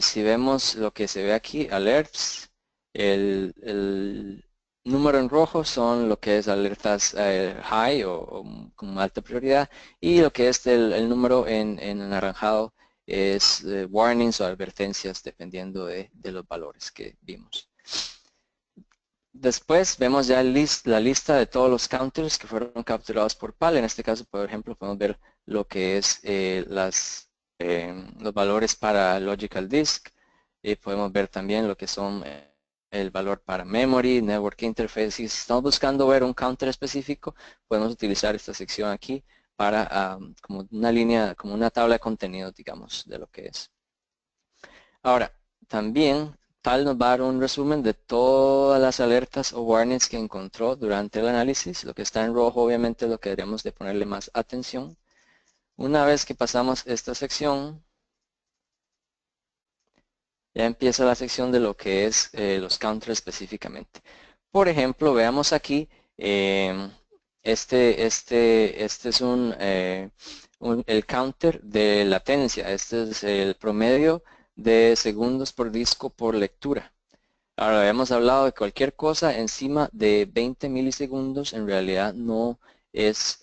Si vemos lo que se ve aquí, alerts, el número en rojo son lo que es alertas high o con alta prioridad y lo que es el número en anaranjado es warnings o advertencias dependiendo de los valores que vimos. Después vemos ya la lista de todos los counters que fueron capturados por PAL. En este caso, por ejemplo, podemos ver lo que es los valores para Logical Disk. Y podemos ver también lo que son el valor para Memory, Network Interface. Si estamos buscando ver un counter específico, podemos utilizar esta sección aquí para como una línea, como una tabla de contenido, digamos, de lo que es. Ahora, también PAL nos va a dar un resumen de todas las alertas o warnings que encontró durante el análisis. Lo que está en rojo obviamente es lo que deberíamos de ponerle más atención. Una vez que pasamos esta sección, ya empieza la sección de lo que es los counters específicamente. Por ejemplo, veamos aquí, este es el counter de latencia. Este es el promedio de segundos por disco por lectura. Ahora, habíamos hablado de cualquier cosa encima de 20 milisegundos, en realidad no es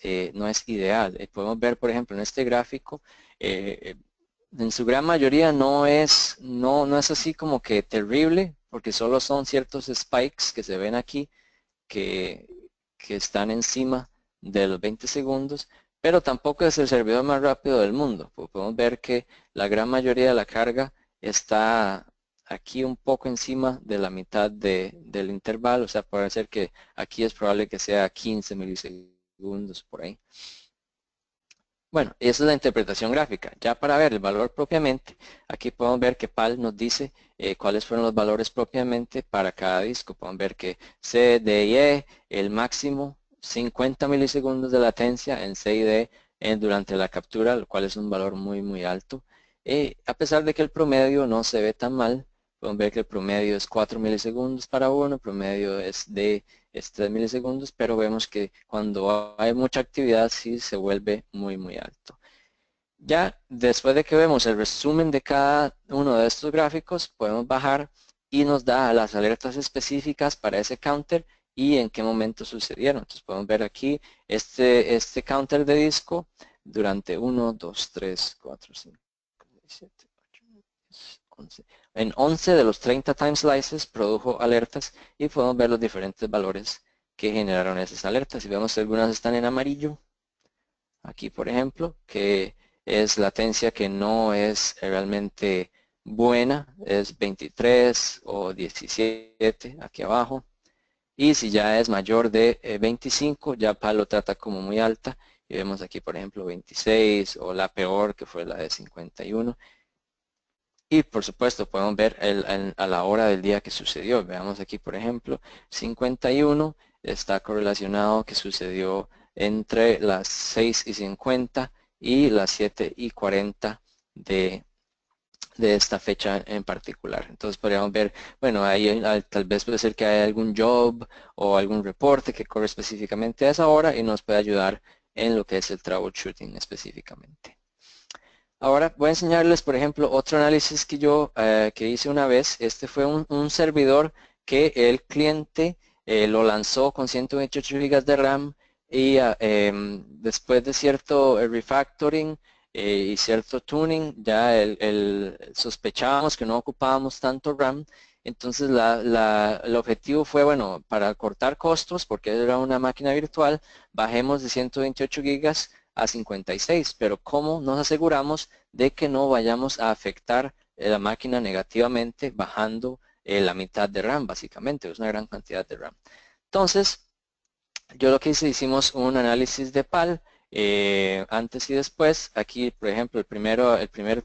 ideal. Podemos ver, por ejemplo, en este gráfico, en su gran mayoría no es así como que terrible, porque solo son ciertos spikes que se ven aquí que están encima de los 20 segundos, pero tampoco es el servidor más rápido del mundo. Podemos ver que la gran mayoría de la carga está aquí un poco encima de la mitad del intervalo, o sea, puede ser que aquí es probable que sea 15 milisegundos por ahí. Bueno, esa es la interpretación gráfica. Ya para ver el valor propiamente, aquí podemos ver que PAL nos dice cuáles fueron los valores propiamente para cada disco. Podemos ver que C, D y E, el máximo 50 milisegundos de latencia en C y D durante la captura, lo cual es un valor muy, muy alto. A pesar de que el promedio no se ve tan mal, podemos ver que el promedio es 4 milisegundos para uno, el promedio es de 3 milisegundos, pero vemos que cuando hay mucha actividad sí se vuelve muy, muy alto. Ya después de que vemos el resumen de cada uno de estos gráficos, podemos bajar y nos da las alertas específicas para ese counter y en qué momento sucedieron. Entonces podemos ver aquí este counter de disco durante 1, 2, 3, 4, 5, 6, 7, 8, 9, 10, 11. En 11 de los 30 time slices produjo alertas y podemos ver los diferentes valores que generaron esas alertas. Si vemos que algunas están en amarillo, aquí por ejemplo, que es latencia que no es realmente buena, es 23 o 17 aquí abajo. Y si ya es mayor de 25, ya PAL lo trata como muy alta y vemos aquí, por ejemplo, 26 o la peor que fue la de 51. Y por supuesto podemos ver a la hora del día que sucedió. Veamos aquí, por ejemplo, 51 está correlacionado que sucedió entre las 6:50 y las 7:40 de esta fecha en particular. Entonces podríamos ver, bueno, ahí tal vez puede ser que haya algún job o algún reporte que corre específicamente a esa hora y nos puede ayudar en lo que es el troubleshooting específicamente. Ahora voy a enseñarles, por ejemplo, otro análisis que yo que hice una vez. Este fue un servidor que el cliente lo lanzó con 128 GB de RAM y después de cierto refactoring y cierto tuning, ya sospechábamos que no ocupábamos tanto RAM. Entonces el objetivo fue, bueno, para cortar costos, porque era una máquina virtual, bajemos de 128 GB a 56, pero ¿cómo nos aseguramos de que no vayamos a afectar la máquina negativamente bajando la mitad de RAM, básicamente? Es una gran cantidad de RAM. Entonces, yo lo que hice, hicimos un análisis de PAL antes y después. Aquí, por ejemplo, el primer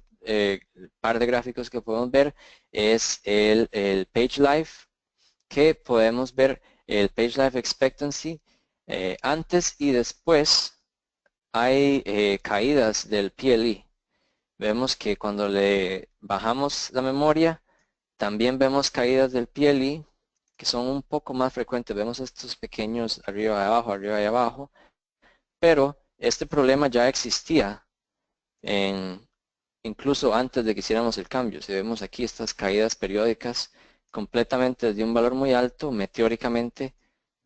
par de gráficos que podemos ver es el Page Life, que podemos ver el Page Life Expectancy antes y después. Hay caídas del PLE. Vemos que cuando le bajamos la memoria, también vemos caídas del PLE, que son un poco más frecuentes. Vemos estos pequeños arriba y abajo, pero este problema ya existía incluso antes de que hiciéramos el cambio. Si vemos aquí estas caídas periódicas completamente desde un valor muy alto, meteóricamente,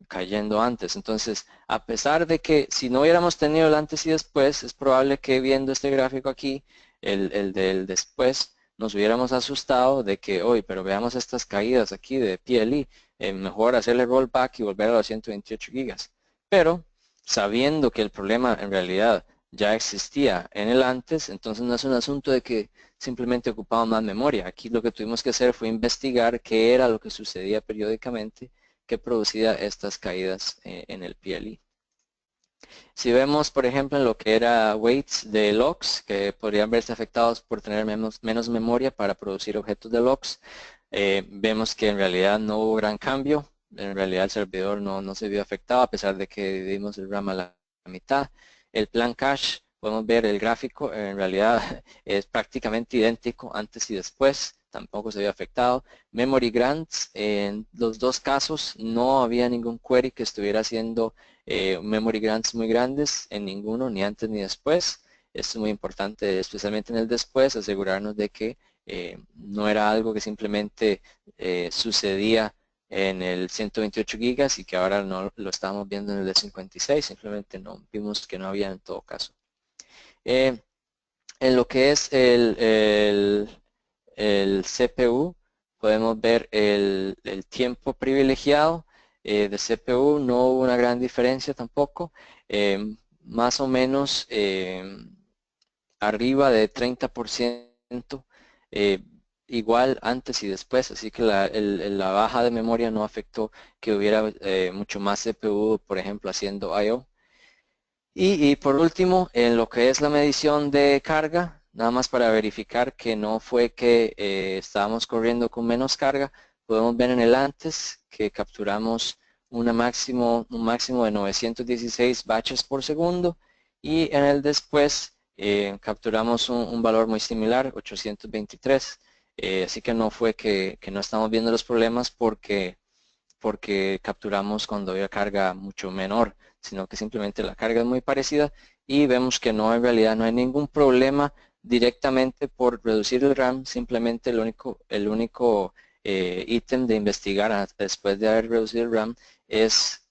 cayendo antes. Entonces, a pesar de que si no hubiéramos tenido el antes y después, es probable que viendo este gráfico aquí, el del después, nos hubiéramos asustado de que, hoy, pero veamos estas caídas aquí de PLE, mejor hacerle rollback y volver a los 128 gigas. Pero, sabiendo que el problema en realidad ya existía en el antes, entonces no es un asunto de que simplemente ocupamos más memoria. Aquí lo que tuvimos que hacer fue investigar qué era lo que sucedía periódicamente que producía estas caídas en el PLE. Si vemos, por ejemplo, en lo que era weights de logs, que podrían verse afectados por tener menos memoria para producir objetos de logs, vemos que en realidad no hubo gran cambio. En realidad el servidor no se vio afectado a pesar de que dividimos el RAM a la mitad. El plan cache, podemos ver el gráfico, en realidad es prácticamente idéntico antes y después, tampoco se vio afectado. Memory grants, en los dos casos no había ningún query que estuviera haciendo memory grants muy grandes en ninguno, ni antes ni después. Esto es muy importante, especialmente en el después, asegurarnos de que no era algo que simplemente sucedía en el 128 gigas y que ahora no lo estábamos viendo en el de 56, simplemente no vimos que no había en todo caso. En lo que es el CPU, podemos ver el tiempo privilegiado de CPU, no hubo una gran diferencia tampoco, más o menos arriba de 30%, igual antes y después, así que la baja de memoria no afectó que hubiera mucho más CPU, por ejemplo, haciendo I.O. Y por último, en lo que es la medición de carga, nada más para verificar que no fue que estábamos corriendo con menos carga, podemos ver en el antes que capturamos un máximo de 916 batches por segundo y en el después capturamos un valor muy similar, 823. Así que no fue que no estamos viendo los problemas porque capturamos cuando había carga mucho menor, sino que simplemente la carga es muy parecida y vemos que no, en realidad no hay ningún problema directamente por reducir el RAM, simplemente el único ítem de investigar después de haber reducido el RAM es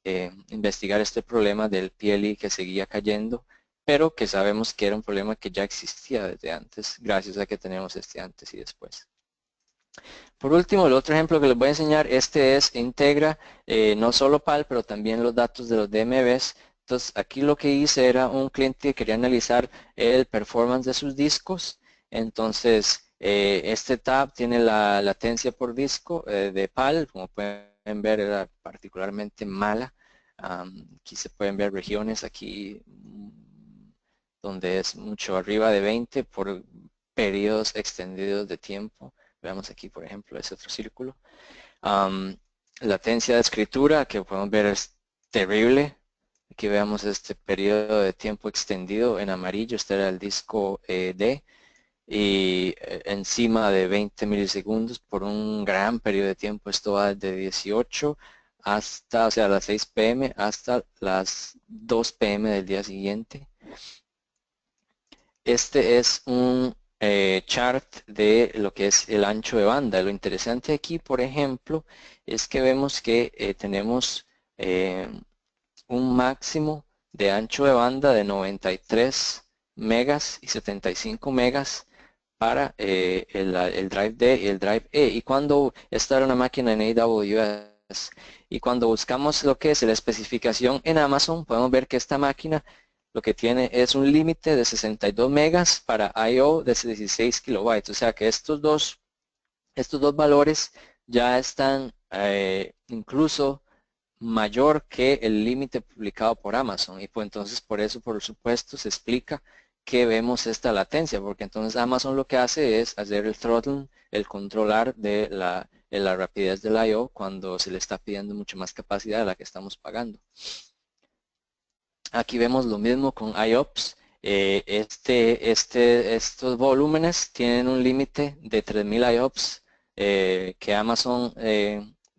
investigar este problema del PLE que seguía cayendo, pero que sabemos que era un problema que ya existía desde antes, gracias a que tenemos este antes y después. Por último, el otro ejemplo que les voy a enseñar, integra no solo PAL, pero también los datos de los DMVs. Entonces, aquí lo que hice era un cliente que quería analizar el performance de sus discos. Entonces, este tab tiene la latencia por disco de PAL. Como pueden ver, era particularmente mala. Aquí se pueden ver regiones, aquí donde es mucho arriba de 20 por periodos extendidos de tiempo. Veamos aquí, por ejemplo, ese otro círculo. Latencia de escritura, que podemos ver es terrible. Aquí veamos este periodo de tiempo extendido en amarillo. Este era el disco D. Y encima de 20 milisegundos por un gran periodo de tiempo. Esto va desde 18 hasta, o sea, las 6 p.m. hasta las 2 p.m. del día siguiente. Este es un chart de lo que es el ancho de banda. Lo interesante aquí, por ejemplo, es que vemos que tenemos un máximo de ancho de banda de 93 megas y 75 megas para el Drive D y el Drive E. Y cuando esta era una máquina en AWS, y cuando buscamos lo que es la especificación en Amazon, podemos ver que esta máquina lo que tiene es un límite de 62 megas para I/O de 16 kilobytes. O sea que estos dos valores ya están incluso mayor que el límite publicado por Amazon. Y pues entonces por eso, por supuesto, se explica que vemos esta latencia, porque entonces Amazon lo que hace es hacer el throttling, el controlar de la rapidez del I/O cuando se le está pidiendo mucho más capacidad de la que estamos pagando. Aquí vemos lo mismo con IOPS. Estos volúmenes tienen un límite de 3000 IOPS que Amazon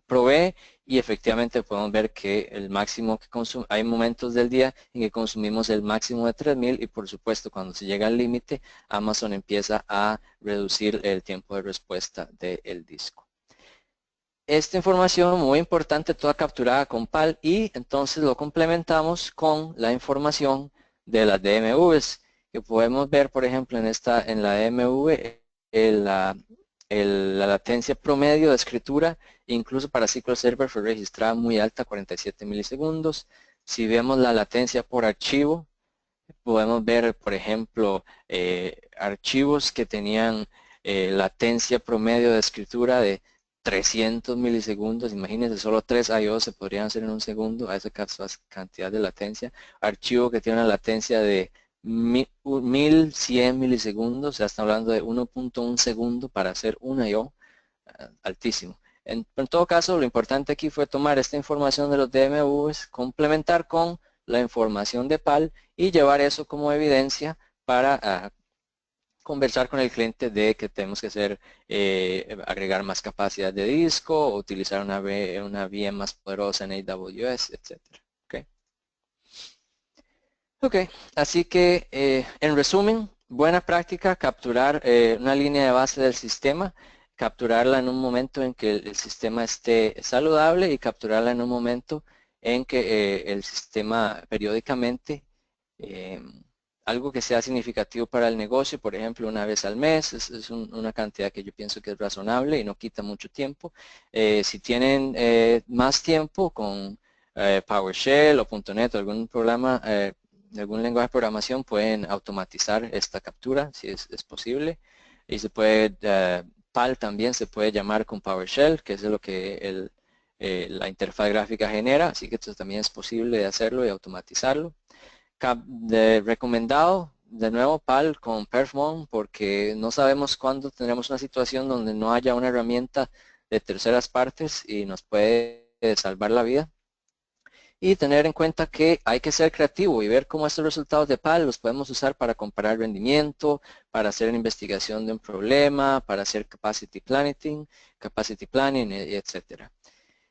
provee, y efectivamente podemos ver que el máximo que consumimos, hay momentos del día en que consumimos el máximo de 3000, y por supuesto cuando se llega al límite, Amazon empieza a reducir el tiempo de respuesta del disco. Esta información muy importante, toda capturada con PAL, y entonces lo complementamos con la información de las DMVs, que podemos ver, por ejemplo, en la DMV, la latencia promedio de escritura, incluso para SQL Server, fue registrada muy alta, 47 milisegundos. Si vemos la latencia por archivo, podemos ver, por ejemplo, archivos que tenían latencia promedio de escritura de 300 milisegundos. Imagínense, solo 3 I/O se podrían hacer en un segundo a esa cantidad de latencia. Archivo que tiene una latencia de 1100 milisegundos, o sea, está hablando de 1.1 segundo para hacer un I/O, altísimo. En todo caso, lo importante aquí fue tomar esta información de los DMVs, complementar con la información de PAL y llevar eso como evidencia para conversar con el cliente de que tenemos que agregar más capacidad de disco, o utilizar una VM más poderosa en AWS, etcétera. Ok, así que en resumen, buena práctica capturar una línea de base del sistema, capturarla en un momento en que el sistema esté saludable, y capturarla en un momento en que el sistema periódicamente, algo que sea significativo para el negocio, por ejemplo, una vez al mes, es una cantidad que yo pienso que es razonable y no quita mucho tiempo. Si tienen más tiempo con PowerShell o .NET o algún programa, algún lenguaje de programación, pueden automatizar esta captura si es posible. Y se puede, PAL también se puede llamar con PowerShell, que es lo que la interfaz gráfica genera, así que esto también es posible de hacerlo y automatizarlo. Recomendado, de nuevo, PAL con Perfmon, porque no sabemos cuándo tendremos una situación donde no haya una herramienta de terceras partes y nos puede salvar la vida. Y tener en cuenta que hay que ser creativo y ver cómo estos resultados de PAL los podemos usar para comparar rendimiento, para hacer una investigación de un problema, para hacer capacity planning, etcétera.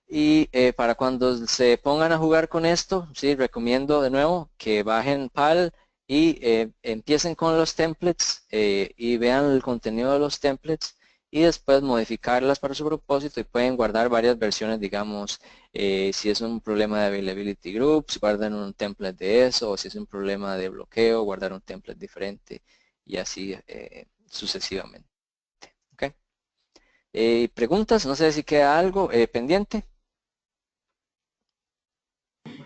Y para cuando se pongan a jugar con esto, sí, recomiendo de nuevo que bajen PAL y empiecen con los templates y vean el contenido de los templates, y después modificarlas para su propósito, y pueden guardar varias versiones, digamos, si es un problema de availability groups, guardan un template de eso, o si es un problema de bloqueo, guardar un template diferente, y así sucesivamente. ¿Okay? Preguntas, no sé si queda algo pendiente.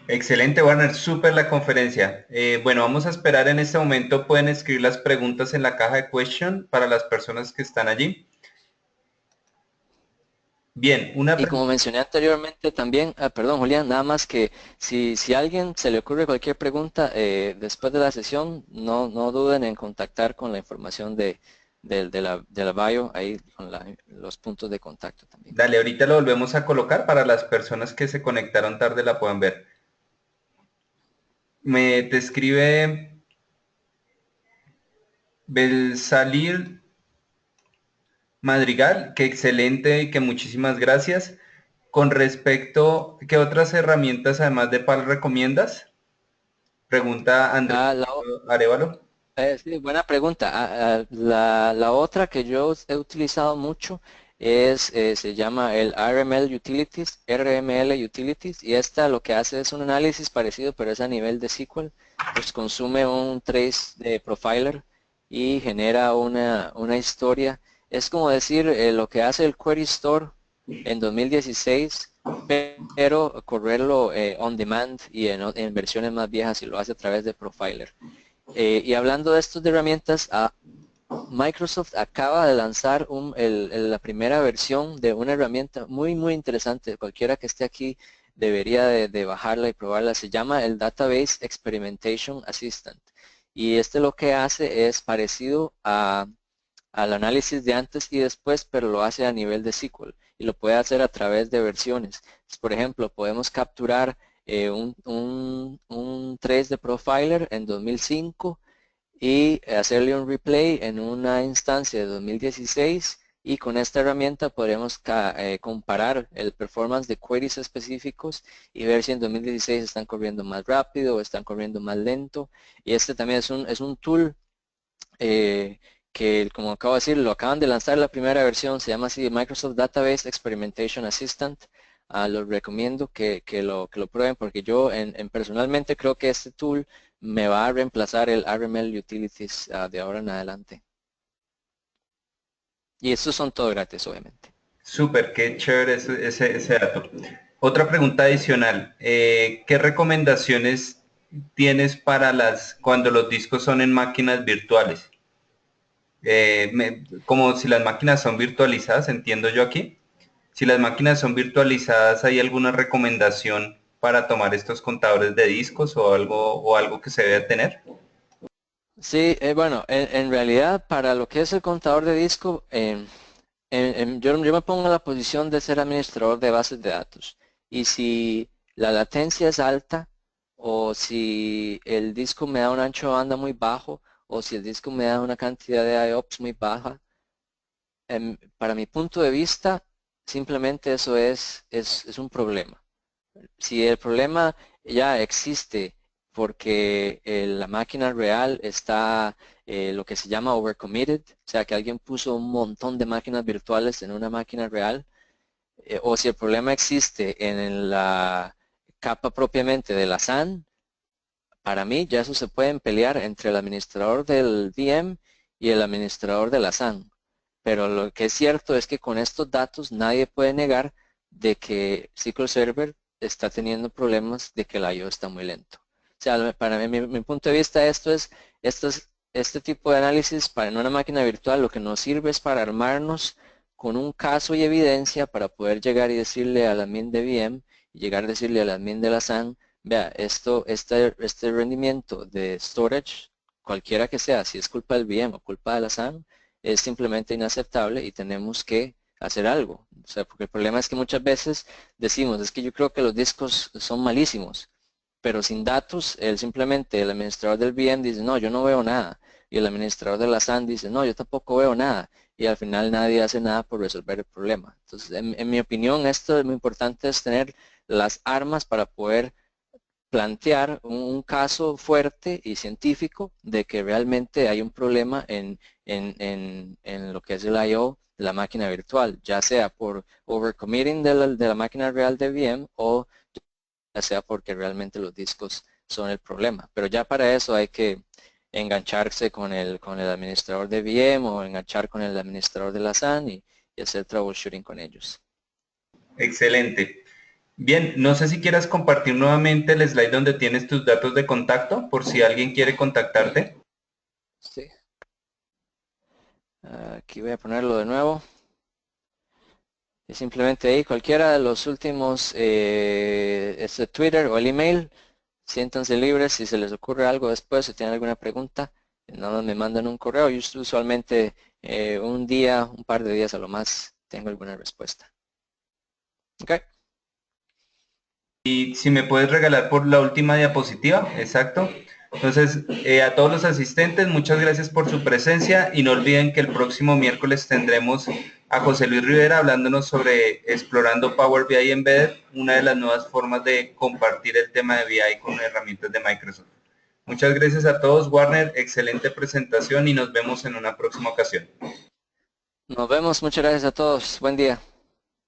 Excelente, Warner, súper la conferencia. Bueno, vamos a esperar en este momento. Pueden escribir las preguntas en la caja de question para las personas que están allí. Bien, Y como mencioné anteriormente también, perdón Julián, nada más que si a alguien se le ocurre cualquier pregunta después de la sesión, no duden en contactar con la información de la bio, ahí con los puntos de contacto también. Dale, ahorita lo volvemos a colocar para las personas que se conectaron tarde la puedan ver. Me te escribe Belsalir Madrigal, que excelente y que muchísimas gracias. Con respecto, ¿qué otras herramientas además de PAL recomiendas? Pregunta Andrés Ah, Arevalo. sí, buena pregunta. La otra que yo he utilizado mucho se llama el RML Utilities, y esta lo que hace es un análisis parecido, pero es a nivel de SQL. Pues consume un trace de profiler y genera una historia. Es como decir lo que hace el Query Store en 2016, pero correrlo on demand y en versiones más viejas, y lo hace a través de profiler. Y hablando de estos de herramientas, Microsoft acaba de lanzar la primera versión de una herramienta muy interesante. Cualquiera que esté aquí debería de bajarla y probarla. Se llama el Database Experimentation Assistant. Y este lo que hace es parecido al análisis de antes y después, pero lo hace a nivel de SQL y lo puede hacer a través de versiones. Por ejemplo, podemos capturar un trace de profiler en 2005 y hacerle un replay en una instancia de 2016, y con esta herramienta podremos comparar el performance de queries específicos y ver si en 2016 están corriendo más rápido o están corriendo más lento. Y este también es un tool que, como acabo de decir, lo acaban de lanzar la primera versión, se llama así Microsoft Database Experimentation Assistant. Los recomiendo que lo prueben, porque yo personalmente creo que este tool me va a reemplazar el RML Utilities de ahora en adelante. Y estos son todo gratis, obviamente. Súper, qué chévere ese dato. Otra pregunta adicional. ¿Qué recomendaciones tienes para cuando los discos son en máquinas virtuales? Como si las máquinas son virtualizadas, entiendo yo aquí. Si las máquinas son virtualizadas, ¿hay alguna recomendación para tomar estos contadores de discos o algo que se debe tener? Sí, bueno, en realidad para lo que es el contador de disco, yo me pongo en la posición de ser administrador de bases de datos. Y si la latencia es alta, o si el disco me da un ancho de banda muy bajo, o si el disco me da una cantidad de IOPS muy baja, para mi punto de vista, simplemente eso es un problema. Si el problema ya existe porque la máquina real está lo que se llama overcommitted, o sea que alguien puso un montón de máquinas virtuales en una máquina real, o si el problema existe en la capa propiamente de la SAN, para mí ya eso se pueden pelear entre el administrador del VM y el administrador de la SAN. Pero lo que es cierto es que con estos datos nadie puede negar de que SQL Server está teniendo problemas de que el I/O está muy lento. O sea, para mí, mi punto de vista, este tipo de análisis en una máquina virtual lo que nos sirve es para armarnos con un caso y evidencia para poder llegar y decirle al admin de VM y llegar a decirle al admin de la SAN: vea, este rendimiento de storage, cualquiera que sea, si es culpa del VM o culpa de la SAN, es simplemente inaceptable y tenemos que hacer algo. O sea, porque el problema es que muchas veces decimos, es que yo creo que los discos son malísimos, pero sin datos, el administrador del VM dice, no, yo no veo nada. Y el administrador de la SAN dice, no, yo tampoco veo nada. Y al final nadie hace nada por resolver el problema. Entonces, en mi opinión, esto es muy importante, es tener las armas para poder plantear un caso fuerte y científico de que realmente hay un problema en lo que es el I/O de la máquina virtual, ya sea por overcommitting de la máquina real de VM, o ya sea porque realmente los discos son el problema. Pero ya para eso hay que engancharse con el administrador de VM, o enganchar con el administrador de la SAN, y hacer troubleshooting con ellos. Excelente. Bien, no sé si quieras compartir nuevamente el slide donde tienes tus datos de contacto por si alguien quiere contactarte. Sí. Aquí voy a ponerlo de nuevo. simplemente ahí, cualquiera de los últimos, Twitter o el email, siéntanse libres si se les ocurre algo después, si tienen alguna pregunta, nada más me mandan un correo. Yo usualmente un día, un par de días a lo más, tengo alguna respuesta. Ok. Y si me puedes regalar por la última diapositiva, exacto. Entonces, a todos los asistentes, muchas gracias por su presencia y no olviden que el próximo miércoles tendremos a José Luis Rivera hablándonos sobre explorando Power BI Embedded, una de las nuevas formas de compartir el tema de BI con herramientas de Microsoft. Muchas gracias a todos, Warner, excelente presentación y nos vemos en una próxima ocasión. Nos vemos, muchas gracias a todos. Buen día.